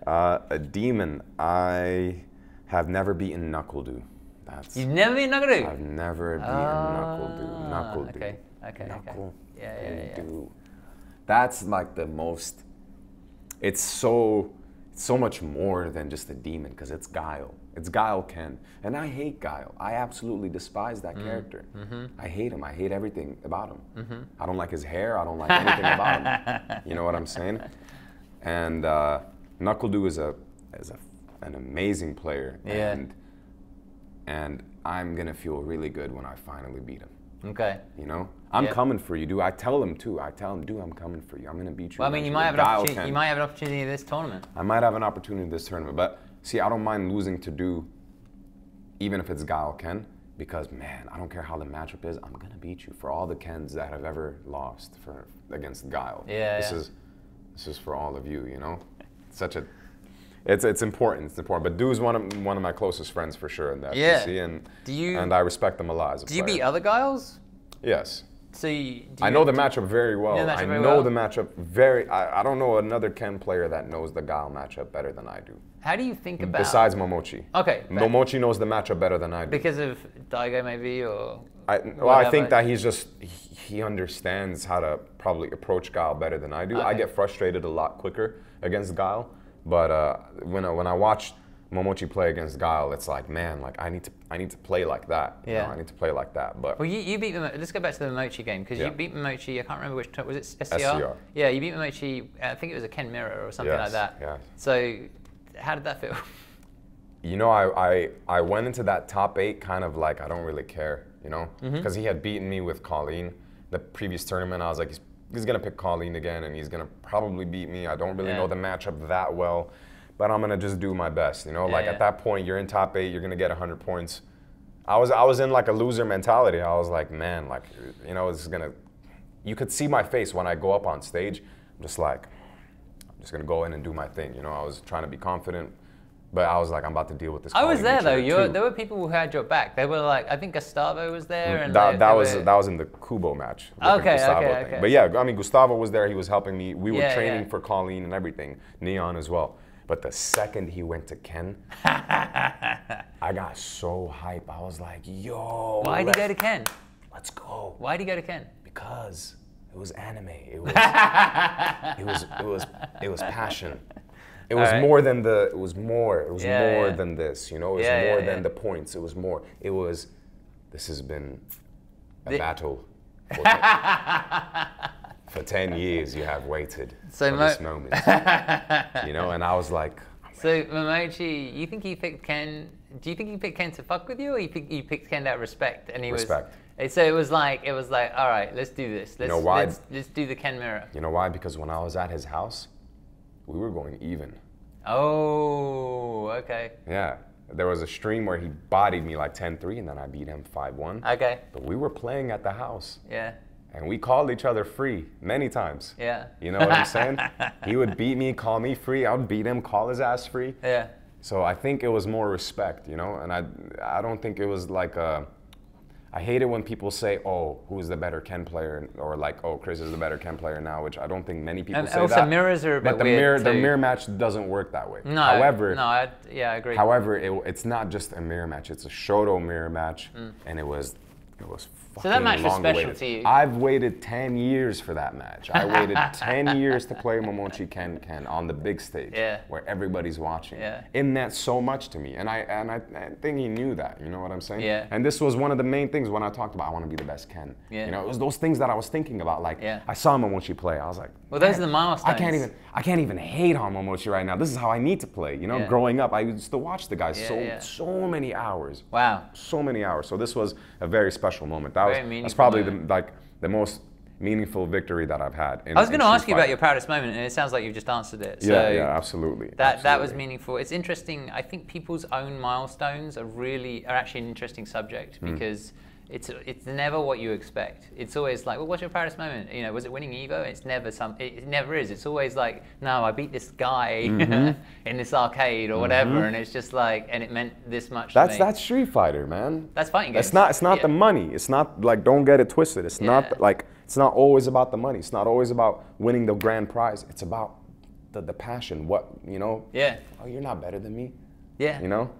A demon. I have never beaten Knuckle-Doo. You've never beaten Knuckle-Doo? I've never beaten Knuckle-Doo. Knuckle-Doo. Okay. Yeah. That's like the most. It's so much more than just a demon because it's Guile. It's Guile Ken. And I hate Guile. I absolutely despise that character. I hate him. I hate everything about him. I don't like his hair. I don't like anything about him. You know what I'm saying? And Knuckle-Doo is an amazing player. Yeah. And I'm going to feel really good when I finally beat him. Okay. You know? I'm coming for you, dude. I tell him too. I tell him, dude, I'm coming for you. I'm going to beat you. Well, I mean, you might have an opportunity. You might have an opportunity in this tournament. I might have an opportunity in this tournament, but see, I don't mind losing to Do, even if it's Guile Ken, because man, I don't care how the matchup is. I'm going to beat you for all the Kens that have ever lost against Guile. This is for all of you. You know, It's important. It's important. But Doo's one of my closest friends for sure in the FGC, and I respect him a lot as a player. Do you beat other Guiles? Yes. So I know the matchup very well. I know the matchup very. I don't know another Ken player that knows the Guile matchup better than I do. How do you think about? Besides Momochi. Okay. Momochi knows the matchup better than I do. Because of Daigo, maybe, or. I think that he understands how to probably approach Guile better than I do. Okay. I get frustrated a lot quicker against Guile, but when I watch Momochi play against Guile, it's like, man, like I need to play like that. Yeah. You know, I need to play like that. But well, you beat Momochi. Let's go back to the Momochi game because you beat Momochi. I can't remember which. Was it SCR? SCR. Yeah, you beat Momochi. I think it was a Ken Mirror or something like that. Yeah. So, how did that feel? You know, I went into that top 8 kind of like I don't really care, you know, because he had beaten me with Colleen the previous tournament. I was like, he's gonna pick Colleen again, and he's gonna probably beat me. I don't really know the matchup that well, but I'm gonna just do my best. You know, like at that point, you're in top 8, you're gonna get 100 points. I was in like a loser mentality. I was like, man, like, you know, this is gonna. You could see my face when I go up on stage. I'm just like, I'm just gonna go in and do my thing. You know, I was trying to be confident. But I was like, I'm about to deal with this. I was there though. There were people who had your back. They were like, I think Gustavo was there, and that was in the Kubo match. Okay. But yeah, I mean, Gustavo was there. He was helping me. We were training for Colleen and everything. Neon as well. But the second he went to Ken, I got so hype. I was like, yo. Why'd he go to Ken? Let's go. Why'd he go to Ken? Because it was anime. It was passion. It was more than the. It was more. It was more than this. You know, it was more than the points. It was more. It was. This has been a battle. For 10 years, you have waited for this moment. You know, and I was like. So Momochi, you think he picked Ken? Do you think he picked Ken to fuck with you, or you picked Ken out of respect? And he respect. So it was like, all right, let's do this. You know why? Let's do the Ken mirror. You know why? Because when I was at his house, we were going even. Oh, okay. Yeah. There was a stream where he bodied me like 10-3, and then I beat him 5-1. Okay. But we were playing at the house. Yeah. And we called each other free many times. Yeah. You know what I'm saying? He would beat me, call me free. I would beat him, call his ass free. Yeah. So I think it was more respect, you know? And I don't think it was like I hate it when people say, oh, who's the better Ken player? Or like, oh, Chris is the better Ken player now, which I don't think many people say also that. Mirrors are a bit but weird the mirror match doesn't work that way. No, however, I agree. However, it's not just a mirror match. It's a shoto mirror match, and it was fucking so that match was special awaited. to you. I've waited 10 years for that match. I waited 10 years to play Momochi Ken on the big stage, where everybody's watching. Yeah. It meant so much to me, and I think he knew that. You know what I'm saying? Yeah. And this was one of the main things when I talked about I want to be the best Ken. Yeah. You know, it was those things that I was thinking about. Like I saw Momochi play, I was like, well, those are the milestones. I can't even hate on Momochi right now. This is how I need to play. You know, growing up, I used to watch the guy so many hours. Wow. So many hours. So this was a very special moment. That's probably the most meaningful victory that I've had. I was going to ask you about your proudest moment, and it sounds like you've just answered it. So yeah, absolutely. That was meaningful. It's interesting. I think people's own milestones are actually an interesting subject because it's never what you expect. It's always like, well, what's your proudest moment? You know, was it winning Evo? It's never it never is. It's always like, no, I beat this guy in this arcade or whatever, and it's just like, and it meant this much to me. That's Street Fighter, man. That's fighting games. It's not the money. It's not like, don't get it twisted. It's not like, it's not always about the money. It's not always about winning the grand prize. It's about the passion. What, you know? Yeah. Oh, you're not better than me. Yeah. You know?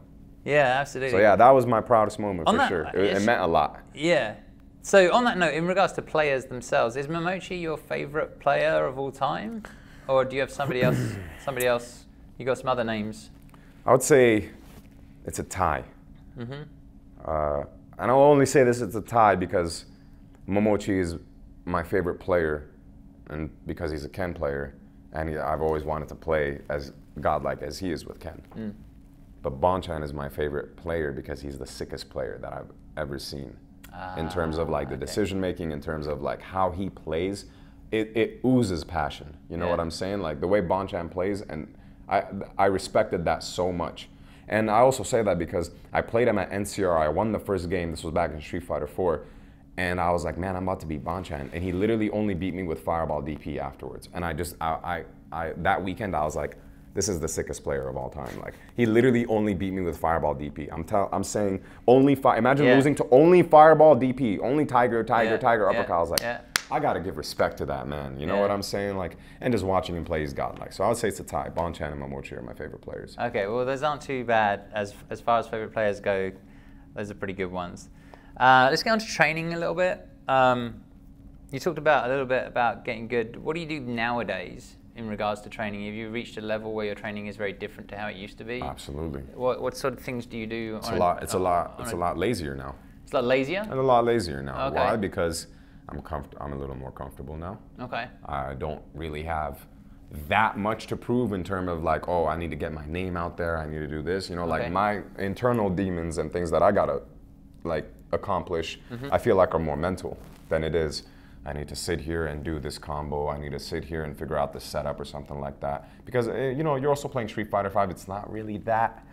Yeah, absolutely. So yeah, that was my proudest moment for sure. It meant a lot. Yeah. So on that note, in regards to players themselves, is Momochi your favorite player of all time? Or do you have somebody else, you got some other names? I would say it's a tie. And I'll only say this, it's a tie because Momochi is my favorite player and because he's a Ken player and I've always wanted to play as godlike as he is with Ken. But Bonchan is my favorite player because he's the sickest player that I've ever seen. In terms of like the decision making, in terms of like how he plays, it oozes passion. You know what I'm saying? Like the way Bonchan plays, and I respected that so much. And I also say that because I played him at NCR. I won the first game. This was back in Street Fighter 4. And I was like, man, I'm about to beat Bonchan. And he literally only beat me with Fireball DP afterwards. And that weekend, I was like, this is the sickest player of all time. Like, he literally only beat me with Fireball DP. I'm saying only imagine losing to only Fireball DP, only Tiger uppercut. I was like, I gotta give respect to that man. You know what I'm saying? Like, and just watching him play, he's godlike. So I would say it's a tie. Bonchan and Momochi are my favorite players. Okay, well, those aren't too bad as far as favorite players go. Those are pretty good ones. Let's get on to training a little bit. You talked a little bit about getting good. What do you do nowadays in regards to training? Have you reached a level where your training is very different to how it used to be? Absolutely. What sort of things do you do? It's a lot lazier now. It's a lot lazier? And a lot lazier now. Okay. Why? Because I'm a little more comfortable now. Okay. I don't really have that much to prove in terms of like, oh, I need to get my name out there. I need to do this. You know, like my internal demons and things that I gotta like accomplish, I feel like are more mental than it is. I need to sit here and do this combo. I need to sit here and figure out the setup or something like that. Because, you know, you're also playing Street Fighter V. It's not really that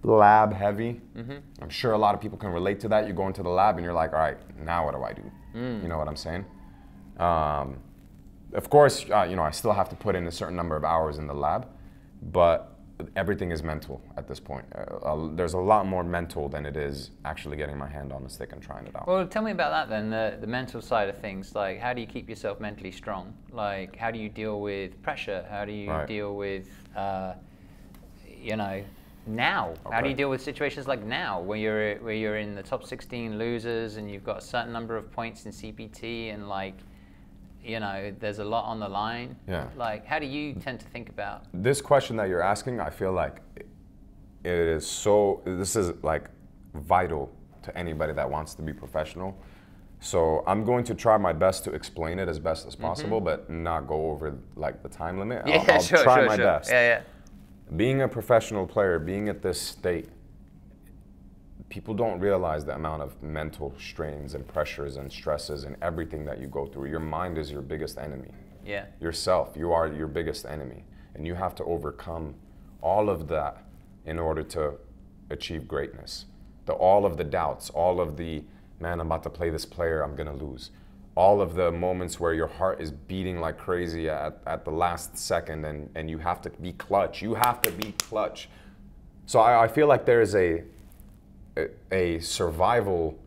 lab heavy. I'm sure a lot of people can relate to that. You go into the lab and you're like, all right, now what do I do? You know what I'm saying? Of course, you know, I still have to put in a certain number of hours in the lab, but everything is mental at this point. There's a lot more mental than it is actually getting my hand on the stick and trying it out. Well, tell me about that then, the mental side of things. Like, how do you keep yourself mentally strong? Like, how do you deal with pressure? How do you deal with, you know, now? Okay. How do you deal with situations like now, where you're in the top 16 losers and you've got a certain number of points in CPT and, like, you know, there's a lot on the line. Yeah. Like, how do you tend to think about this question that you're asking? I feel like it is so. This is like vital to anybody that wants to be professional. So I'm going to try my best to explain it as best as possible, but not go over like the time limit. I'll try my best. Yeah. Being a professional player, being at this state, people don't realize the amount of mental strains and pressures and stresses and everything that you go through. Your mind is your biggest enemy. Yeah. Yourself, you are your biggest enemy. And you have to overcome all of that in order to achieve greatness. All of the doubts, all of the, man, I'm about to play this player, I'm gonna lose. All of the moments where your heart is beating like crazy at the last second and you have to be clutch. You have to be clutch. So I feel like there is a survival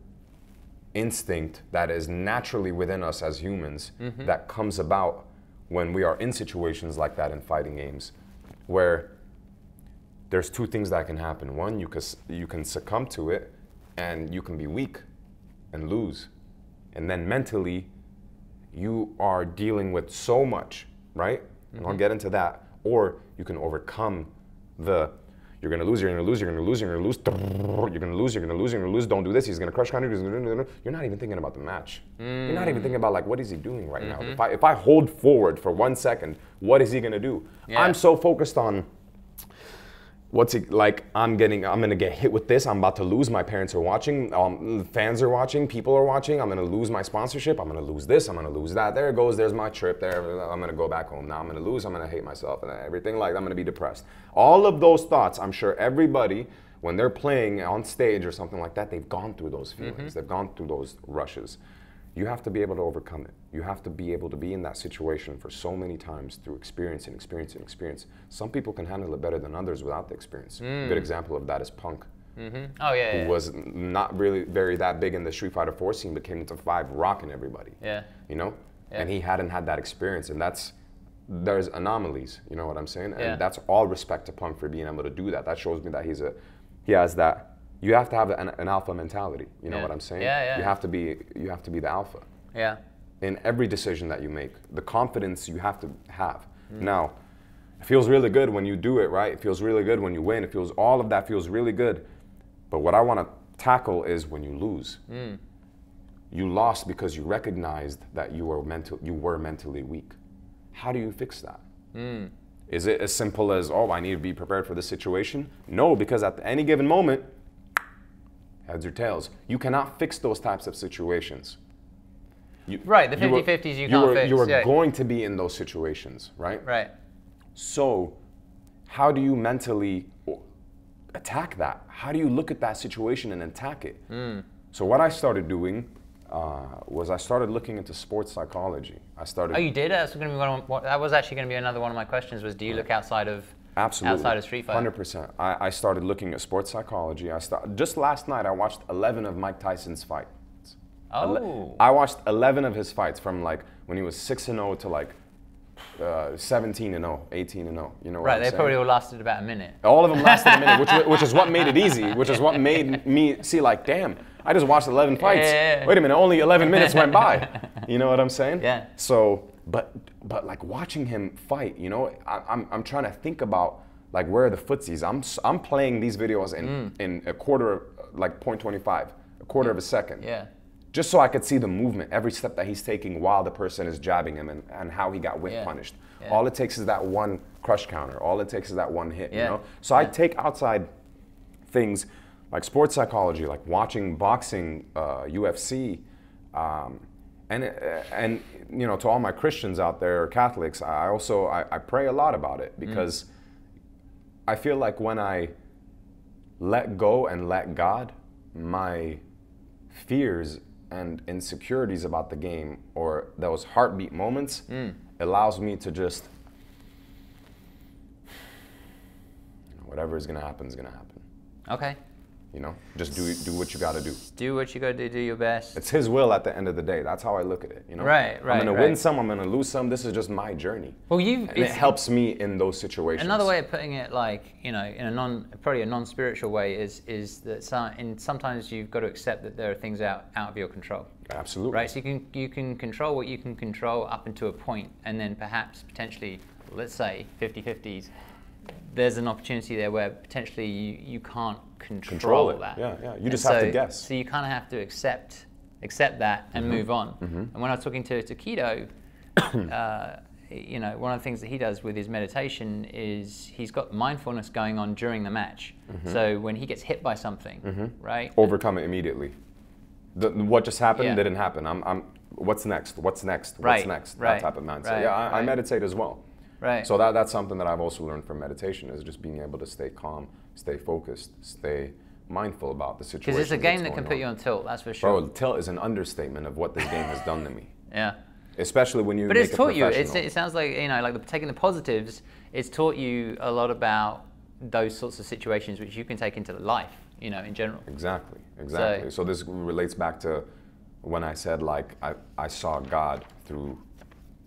instinct that is naturally within us as humans that comes about when we are in situations like that in fighting games, where there's two things that can happen. One, you can succumb to it and you can be weak and lose. And then mentally, you are dealing with so much, right? And I'll get into that. Or you can overcome you're gonna lose, you're gonna lose, you're gonna lose, you're gonna lose, you're gonna lose, you're gonna lose, you're gonna lose, don't do this, he's gonna crush counter, you're not even thinking about the match. You're not even thinking about like, what is he doing right now? If I hold forward for 1 second, what is he gonna do? Yeah. I'm so focused on what's he like, I'm gonna get hit with this, I'm about to lose, my parents are watching, fans are watching, people are watching, I'm gonna lose my sponsorship, I'm gonna lose this, I'm gonna lose that, there it goes, there's my trip, there, I'm gonna go back home, now I'm gonna lose, I'm gonna hate myself, and everything, like, I'm gonna be depressed. All of those thoughts, I'm sure everybody, when they're playing on stage or something like that, they've gone through those feelings, they've gone through those rushes. You have to be able to overcome it. You have to be able to be in that situation for so many times through experience and experience and experience. Some people can handle it better than others without the experience. A good example of that is Punk. Oh, yeah, who was not really very that big in the Street Fighter 4 scene, but came into 5 rocking everybody. Yeah. You know? Yeah. And he hadn't had that experience, and there's anomalies, you know what I'm saying? And that's all respect to Punk for being able to do that. That shows me that he has that. You have to have an alpha mentality. You know what I'm saying? Yeah. You have to be the alpha. Yeah. In every decision that you make, the confidence you have to have. Now, it feels really good when you do it, right? It feels really good when you win. All of that feels really good. But what I want to tackle is when you lose. You lost because you recognized that you were mentally weak. How do you fix that? Is it as simple as, oh, I need to be prepared for this situation? No, because at any given moment, heads or tails, you cannot fix those types of situations. Right, the 50-50s you can't fix. You were going to be in those situations, right? Right. So how do you mentally attack that? How do you look at that situation and attack it? So what I started doing was I started looking into sports psychology. Oh, you did? That was actually going to be another one of my questions, was do you look outside of Absolutely. Outside of Street Fighter? 100%. I started looking at sports psychology. Just last night, I watched 11 of Mike Tyson's fights. Oh. I watched 11 of his fights from like when he was 6-0 to like 17-0, 18-0. You know what I'm saying? Right, they probably all lasted about a minute. All of them lasted a minute, which is what made it easy, which is what made me see like, damn, I just watched 11 fights. Yeah. Wait a minute, only 11 minutes went by. You know what I'm saying? Yeah. So, but like watching him fight, you know, I'm trying to think about like where are the footsies. I'm playing these videos in a quarter, like 0.25, a quarter of a second. Yeah. Just so I could see the movement, every step that he's taking while the person is jabbing him and how he got whip punished. Yeah. All it takes is that one crush counter. All it takes is that one hit, you know? So I take outside things like sports psychology, like watching boxing, UFC, And you know, to all my Christians out there, or Catholics, I pray a lot about it, because I feel like when I let go and let God, my fears and insecurities about the game, or those heartbeat moments, allows me to just, whatever is gonna happen is gonna happen. Okay. You know, just do what you got to do. Do what you got to do your best. It's His will at the end of the day. That's how I look at it. You know, right. I'm gonna win some, I'm gonna lose some. This is just my journey. Well, and it helps me in those situations. Another way of putting it, like, you know, in a probably a non-spiritual way, is that sometimes you've got to accept that there are things out of your control. Absolutely. Right. So you can control what you can control up until a point, and then perhaps potentially, let's say 50-50s. There's an opportunity there where potentially you can't control that. Yeah. You just have to guess. So you kind of have to accept that and move on. And when I was talking to Keto, you know, one of the things that he does with his meditation is he's got mindfulness going on during the match. So when he gets hit by something, right? Overcome it immediately. What just happened didn't happen. What's next? What's next? What's next? That type of mindset. I meditate as well. Right. So that's something that I've also learned from meditation, is just being able to stay calm, stay focused, stay mindful about the situation. Because it's a game that can put you on tilt, that's for sure. Bro, tilt is an understatement of what this game has done to me. Yeah. Especially when you But make it's taught you, professional. it sounds like, you know, like taking the positives, it's taught you a lot about those sorts of situations which you can take into life, you know, in general. Exactly. So this relates back to when I said, like, I saw God through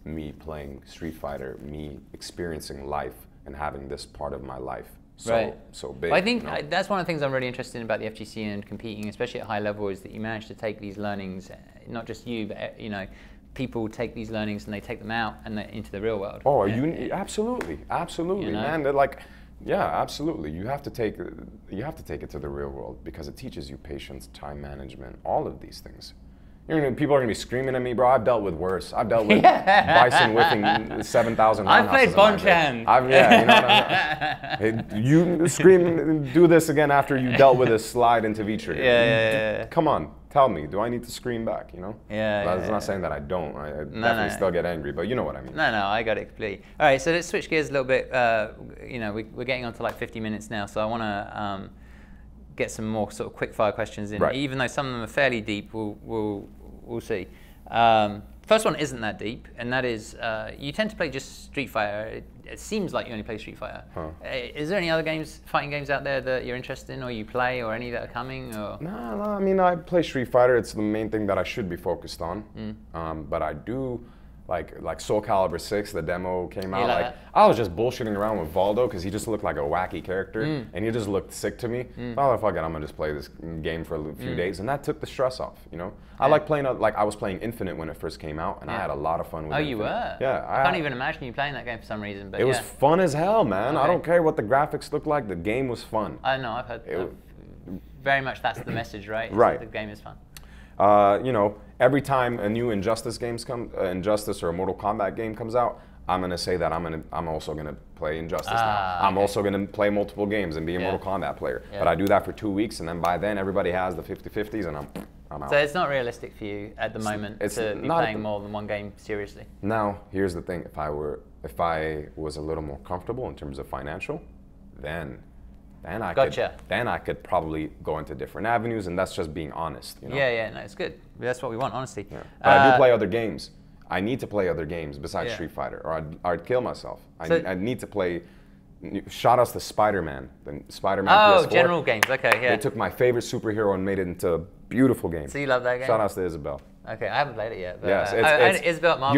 me playing Street Fighter, me experiencing life and having this part of my life so big. Well, I think you know? that's one of the things I'm really interested in about the FGC and competing, especially at high level, is that you manage to take these learnings, not just you, but you know, people take these learnings and they take them out and into the real world. Oh, absolutely, you know? Man. They're like, yeah, absolutely. You have to take it to the real world, because it teaches you patience, time management, all of these things. People are going to be screaming at me, bro. I've dealt with worse. I've dealt with bison whiffing 7,000 I've played Bonchan. You know, you scream, do this again after you dealt with a slide into V-trigger. Yeah. Come on, tell me, do I need to scream back, you know? That's not saying that I don't. I definitely still get angry, but you know what I mean. No, I got it completely. All right, so let's switch gears a little bit. You know, we're getting on to like 50 minutes now, so I want to get some more sort of quick fire questions in. Even though some of them are fairly deep, we'll see. First one isn't that deep, and that is you tend to play just Street Fighter. It seems like you only play Street Fighter. Is there any other fighting games out there that you're interested in, or you play, or any that are coming? Or? No, I mean, I play Street Fighter. It's the main thing that I should be focused on. But I do. Like Soul Calibur 6, the demo came out. Like I was just bullshitting around with Valdo because he just looked like a wacky character, and he just looked sick to me. Oh, fuck it, I'm gonna just play this game for a few days, and that took the stress off. You know, I like playing. I was playing Infinite when it first came out, and I had a lot of fun with it. Oh, you were? Yeah. I can't even imagine you playing that game for some reason. But it was fun as hell, man. I don't care what the graphics look like. The game was fun. I know. I've heard. Very much that's the message, right? Right. The game is fun. You know, every time a new Injustice or a Mortal Kombat game comes out, I'm gonna say that I'm also gonna play Injustice now. I'm also gonna play multiple games and be a Mortal Kombat player. But I do that for 2 weeks, and then by then everybody has the 50-50s, and I'm out. So it's not realistic for you at the moment to be playing more than one game seriously. Now, here's the thing: if I was a little more comfortable in terms of financial, then I could probably go into different avenues, and that's just being honest. You know? Yeah, no, it's good. That's what we want, honesty. Yeah. But I do play other games. I need to play other games besides Street Fighter, or I'd kill myself. I need to play. Shout-outs to Spider-Man, the Spider-Man PS4. General games. Okay, yeah. They took my favorite superhero and made it into a beautiful game. So you love that game? Shout-outs to Isabel. Okay, I haven't played it yet. But, yes, Isabel at Marvel.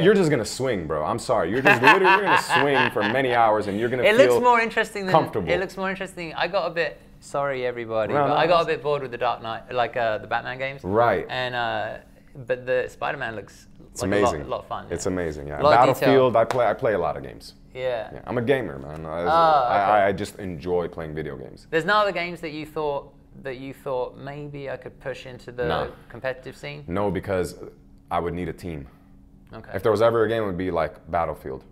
You're just gonna swing, bro. I'm sorry. You're gonna swing for many hours, and you're gonna feel looks more interesting comfortable. It looks more interesting. I got a bit. Sorry, everybody. But I got a bit bored with the Dark Knight, like the Batman games. Right. And but the Spider-Man looks amazing. A lot of fun. It's amazing. Yeah. Battlefield. I play a lot of games. Yeah. I'm a gamer, man. I just enjoy playing video games. There's no other games that you thought maybe I could push into the competitive scene? No, because I would need a team. Okay. If there was ever a game, it would be like Battlefield.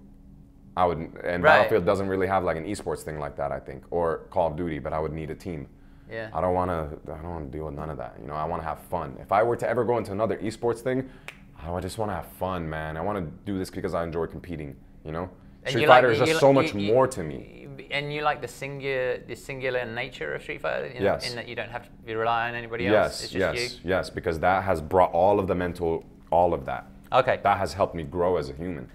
Battlefield doesn't really have like an esports thing like that, I think, or Call of Duty, but I would need a team. Yeah. I don't want to deal with none of that. You know, I want to have fun. If I were to ever go into another esports thing, oh, I just want to have fun, man. I want to do this because I enjoy competing, you know? And Street you Fighter like- is you just like- so much you- more to me. And you like the singular nature of Street Fighter, Yes. in that you don't have to rely on anybody else. It's just you. Yes, because that has brought all of the mental, all of that. Okay. That has helped me grow as a human.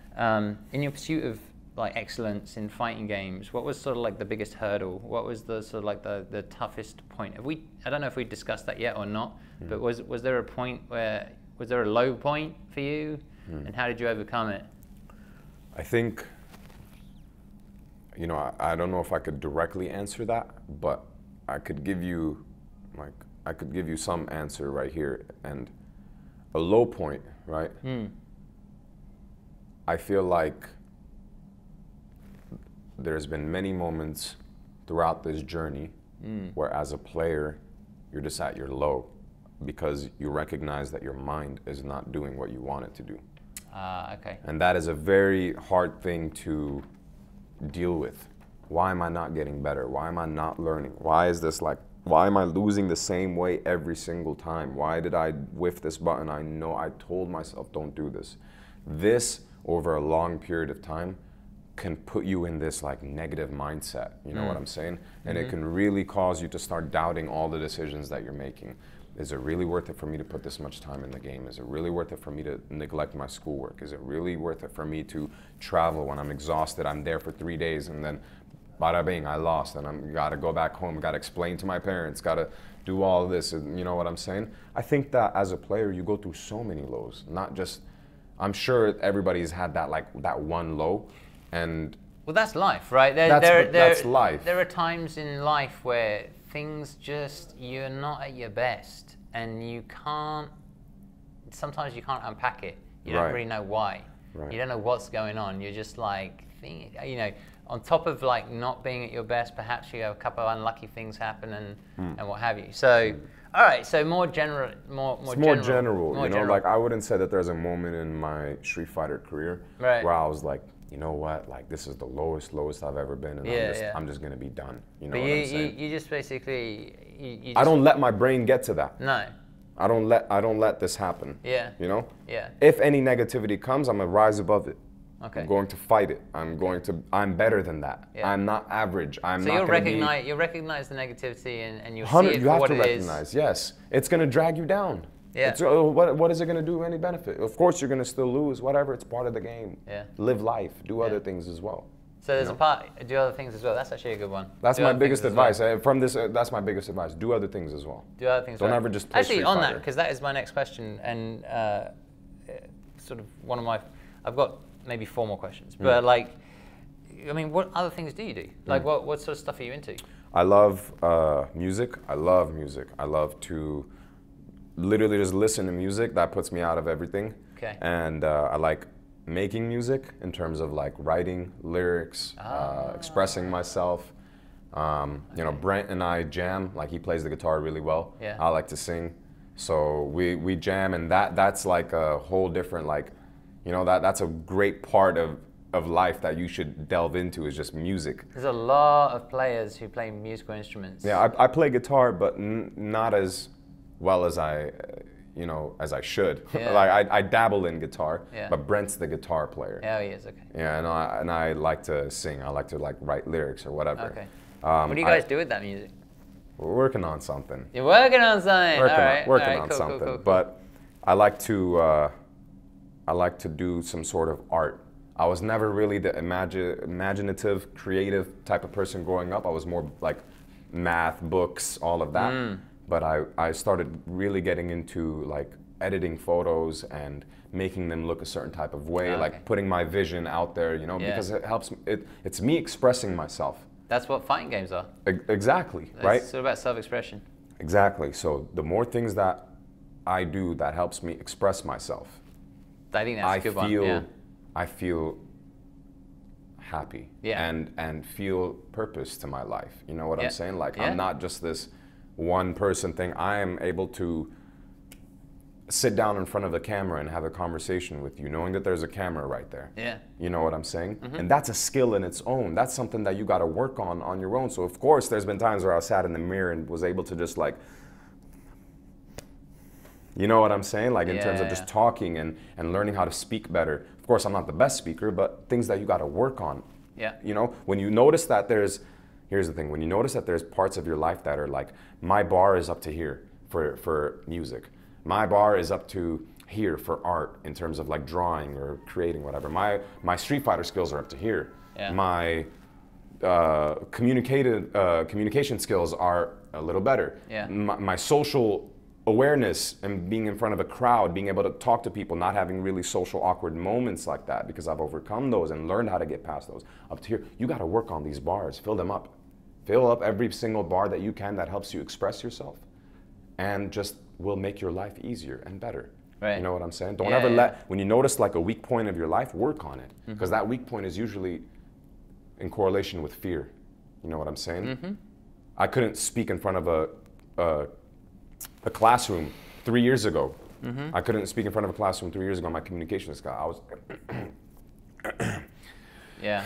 In your pursuit of like excellence in fighting games, what was sort of like the biggest hurdle? What was the sort of like the toughest point? I don't know if we discussed that yet or not, but was there a point was there a low point for you, and how did you overcome it? I think, you know, I don't know if I could directly answer that, but I could give you, some answer right here. And a low point, right? I feel like there's been many moments throughout this journey where as a player, you're just at your low because you recognize that your mind is not doing what you want it to do. Okay. And that is a very hard thing to deal with. Why am I not getting better? Why am I not learning? Why is this like, why am I losing the same way every single time? Why did I whiff this button? I know I told myself don't do this. This, over a long period of time, can put you in this like negative mindset, you know what I'm saying? And it can really cause you to start doubting all the decisions that you're making. Is it really worth it for me to put this much time in the game? Is it really worth it for me to neglect my schoolwork? Is it really worth it for me to travel when I'm exhausted? I'm there for 3 days and then bada bing, I lost and I'm gotta go back home, gotta explain to my parents, gotta do all this, and you know what I'm saying? I think that as a player, you go through so many lows, not just, I'm sure everybody's had that like that one low, and Well, that's life, right? that's life. There are times in life where things just, you're not at your best and you can't, sometimes you can't unpack it. You don't Right. really know why. Right. You don't know what's going on. You're just like, you know, on top of like not being at your best, perhaps you have a couple of unlucky things happen and what have you. So, all right, so more general, It's more general, you know, like I wouldn't say that there's a moment in my Street Fighter career where I was like, you know what, like this is the lowest I've ever been, and I'm just gonna be done. You know But what I'm saying? you just basically, you just, I don't let my brain get to that. No. I don't let this happen. Yeah. You know? Yeah. If any negativity comes, I'm gonna rise above it. Okay. I'm going to fight it. I'm better than that. Yeah. I'm not average. I'm So not you'll recognize the negativity and you'll see 100, it you for have what to it is. recognize, yes. It's gonna drag you down. Yeah. It's, what is it gonna do any benefit? Of course you're gonna still lose, whatever, it's part of the game. Yeah. Live life, do other things as well. So there's a part, do other things as well. That's actually a good one. That's Do my other biggest things as well. advice. From this, that's my biggest advice. Do other things as well. Do other things. Don't as well. ever just play Actually, Street on Fighter. that, because that is my next question, and sort of one of my, I've got maybe 4 more questions, but like, I mean, what other things do you do? Like, what sort of stuff are you into? I love music. I love music. I love to literally just listen to music. That puts me out of everything. Okay. And I like making music in terms of like writing lyrics, expressing myself. You know, Brent and I jam. Like he plays the guitar really well. Yeah. I like to sing. So we jam, and that's like a whole different, like, you know, that's a great part of life that you should delve into, is just music. There's a lot of players who play musical instruments. Yeah, I play guitar, but not as well as I should. Yeah. Like I dabble in guitar, Yeah. but Brent's the guitar player. Oh, he is, okay. Yeah, and I like to sing. I like to like write lyrics or whatever. Okay. What do you guys do with that music? We're working on something. You're working on something. Working on cool, something. Cool. But I like to do some sort of art. I was never really the imaginative, creative type of person growing up. I was more like math, books, all of that. But I started really getting into like editing photos and making them look a certain type of way, like putting my vision out there, you know, because it helps. It's me expressing myself. That's what fighting games are. Exactly, right? It's all about self-expression. Exactly. So the more things that I do that helps me express myself, I think that's a good one. Yeah. I feel happy and feel purpose to my life. You know what I'm saying? Like I'm not just this one person thing. I am able to sit down in front of the camera and have a conversation with you, knowing that there's a camera right there. Yeah. You know what I'm saying? And that's a skill in its own. That's something that you got to work on your own. So of course, there's been times where I sat in the mirror and was able to just like, You know what I'm saying? Like in Yeah, terms of yeah. just talking and learning how to speak better. Of course, I'm not the best speaker, but things that you got to work on. Yeah. You know, when you notice that here's the thing, when you notice that there's parts of your life that are like, my bar is up to here for music. My bar is up to here for art in terms of like drawing or creating whatever. My Street Fighter skills are up to here. Yeah. My communication skills are a little better. Yeah. My social awareness and being in front of a crowd, being able to talk to people, not having really social awkward moments like that because I've overcome those and learned how to get past those. Up to here, you got to work on these bars, fill them up. Fill up every single bar that you can that helps you express yourself and just will make your life easier and better. Right. You know what I'm saying? Don't Yeah, ever yeah. when you notice like a weak point of your life, work on it. Because that weak point is usually in correlation with fear. You know what I'm saying? I couldn't speak in front of a classroom 3 years ago. I couldn't speak in front of a classroom 3 years ago. My communication skill, I was, Yeah.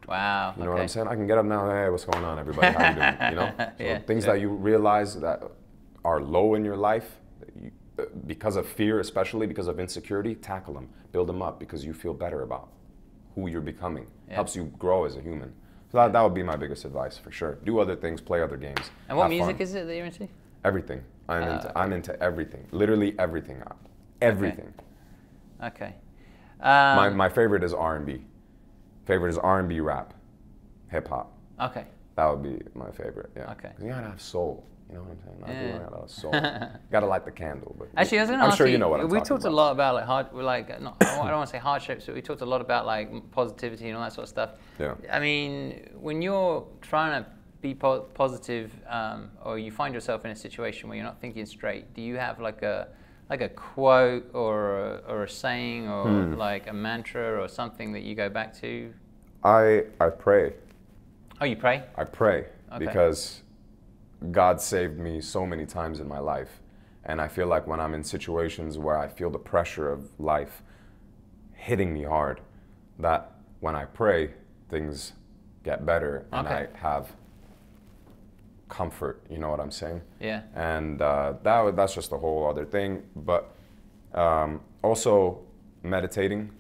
Wow. you know what I'm saying? I can get up now, hey, what's going on, everybody? How you doing? You know? So Yeah, things yeah. that you realize that are low in your life, because of fear, especially because of insecurity, tackle them, build them up because you feel better about who you're becoming. Yeah. Helps you grow as a human. So that would be my biggest advice for sure. Do other things, play other games. And what have music fun. is it that you're into? Everything. I'm into everything. Literally everything. Everything. Okay. My favorite is R&B. Favorite is R&B, rap, hip hop. Okay. That would be my favorite. Yeah. Okay. 'Cause you gotta have soul. You know what I'm saying? Yeah. Everyone gotta have soul. Gotta light the candle. But Actually, I was going to I'm ask sure you. you know what I'm we talking talked about. a lot about I don't want to say hardships, but we talked a lot about like positivity and all that sort of stuff. Yeah. I mean, when you're trying to be positive, or you find yourself in a situation where you're not thinking straight, do you have like a quote or a saying or like a mantra or something that you go back to? I pray. Oh, you pray? I pray Okay. because God saved me so many times in my life. And I feel like when I'm in situations where I feel the pressure of life hitting me hard, that when I pray, things get better and Okay. I have comfort, you know what I'm saying? Yeah. And that's just a whole other thing. But also meditating.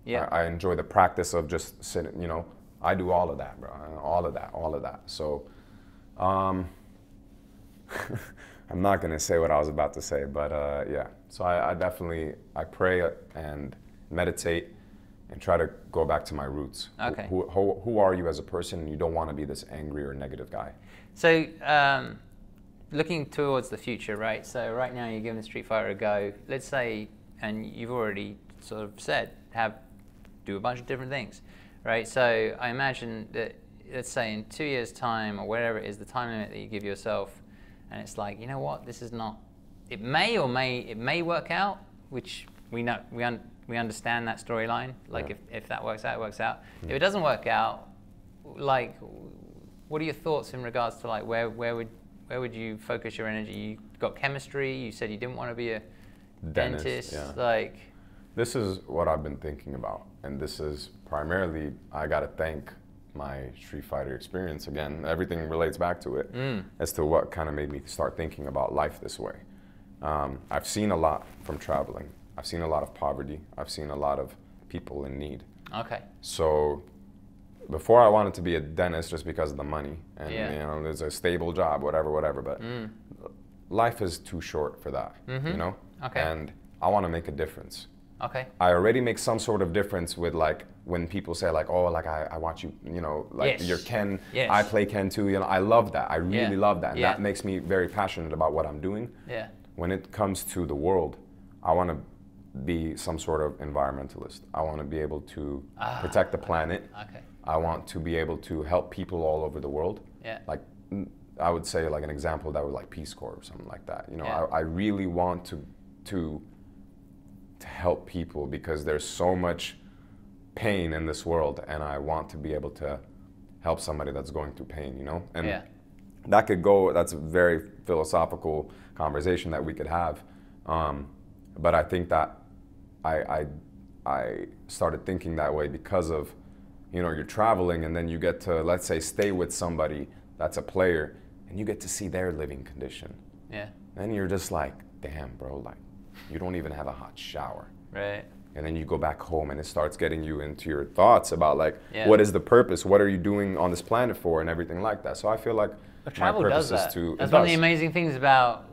Yeah. I enjoy the practice of just sitting, you know, I do all of that, bro. All of that. So, I'm not gonna say what I was about to say, but yeah. So I definitely, I pray and meditate and try to go back to my roots. Okay. Who are you as a person? You don't want to be this angry or negative guy. So, looking towards the future, right? So right now you're giving Street Fighter a go. Let's say, and you've already sort of said, do a bunch of different things, right? So I imagine that, let's say in 2 years' time or whatever it is, the time limit that you give yourself, and it's like, you know what, this is not. It may work out, which we know we understand that storyline. Like Yeah. if that works out, it works out. If it doesn't work out, like, what are your thoughts in regards to like where would you focus your energy? You got chemistry. You said you didn't want to be a dentist. yeah. Like, This is what I've been thinking about, and this is primarily, I gotta thank my Street Fighter experience again. Everything relates back to it as to what kind of made me start thinking about life this way. I've seen a lot from traveling. I've seen a lot of poverty. I've seen a lot of people in need. okay, So before I wanted to be a dentist just because of the money and Yeah. you know, there's a stable job, whatever, but life is too short for that, you know? Okay. And I want to make a difference. okay, I already make some sort of difference with like when people say like, oh, like I watch you, you know, like Yes. you're Ken, Yes. I play Ken too, you know, I love that. I really Yeah. love that. And Yeah. that makes me very passionate about what I'm doing. yeah, When it comes to the world, I want to be some sort of environmentalist. I want to be able to protect the planet. okay, I want to be able to help people all over the world. yeah, Like, I would say like an example that was like Peace Corps or something like that. You know, Yeah. I really want to help people because there's so much pain in this world, and I want to be able to help somebody that's going through pain, you know? And Yeah. that could go, that's a very philosophical conversation that we could have. But I think that I started thinking that way because of, you know, you're traveling and then you get to, let's say, stay with somebody that's a player and you get to see their living condition. yeah, Then you're just like, damn, bro, like, you don't even have a hot shower. Right. And then you go back home and it starts getting you into your thoughts about like, what is the purpose? What are you doing on this planet for and everything like that. So I feel like travel my purpose does that. is to... That's one of the amazing things about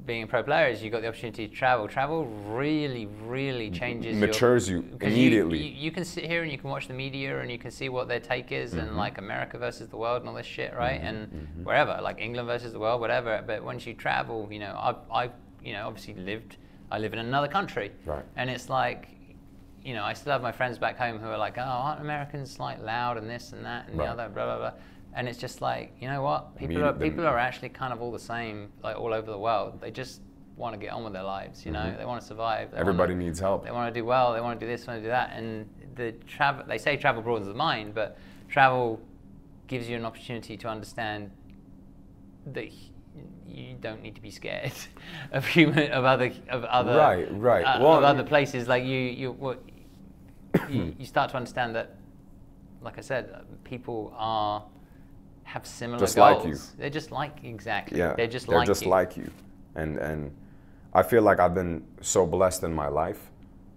being a pro player is you got the opportunity to travel. Travel really, really changes matures you immediately. You can sit here and you can watch the media and you can see what their take is and like America versus the world and all this shit, right? And wherever, like England versus the world, whatever. But once you travel, you know, I obviously I live in another country. Right. And it's like, you know, I still have my friends back home who are like, oh, aren't Americans like loud and this and that and the other, blah, blah, blah. And it's just like, you know what? People are actually kind of all the same, like all over the world. They just want to get on with their lives, you know? They want to survive. Everybody needs help. They want to do well. They want to do this, want to do that. And they say travel broadens the mind, but travel gives you an opportunity to understand that you don't need to be scared of other places. Like you start to understand that, like I said, people have similar just goals. like you. They're just like, exactly. Yeah, they're just like you. And I feel like I've been so blessed in my life,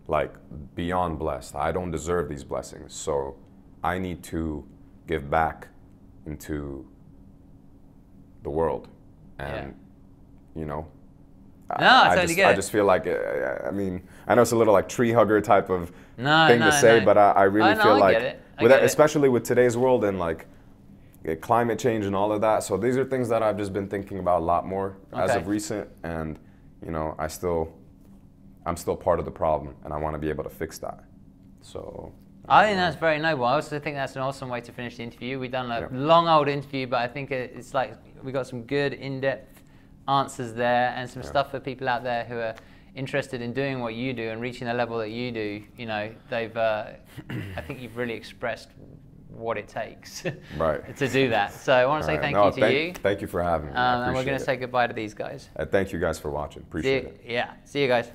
like beyond blessed. I don't deserve these blessings, so I need to give back into the world. And you know, I just feel like, I mean, I know it's a little like tree hugger type of thing to say, but I really feel like, especially with today's world and like climate change and all of that. So these are things that I've just been thinking about a lot more as of recent. And, you know, I'm still part of the problem and I want to be able to fix that. So. I think that's very noble. I also think that's an awesome way to finish the interview. We've done a long old interview, but I think it's like we got some good in-depth answers there and some stuff for people out there who are interested in doing what you do and reaching the level that you do. You know, they've. I think you've really expressed what it takes to do that. So I want to say thank you to you. Thank you for having me. And we're going to say goodbye to these guys. Thank you guys for watching. Appreciate it. Yeah. See you guys.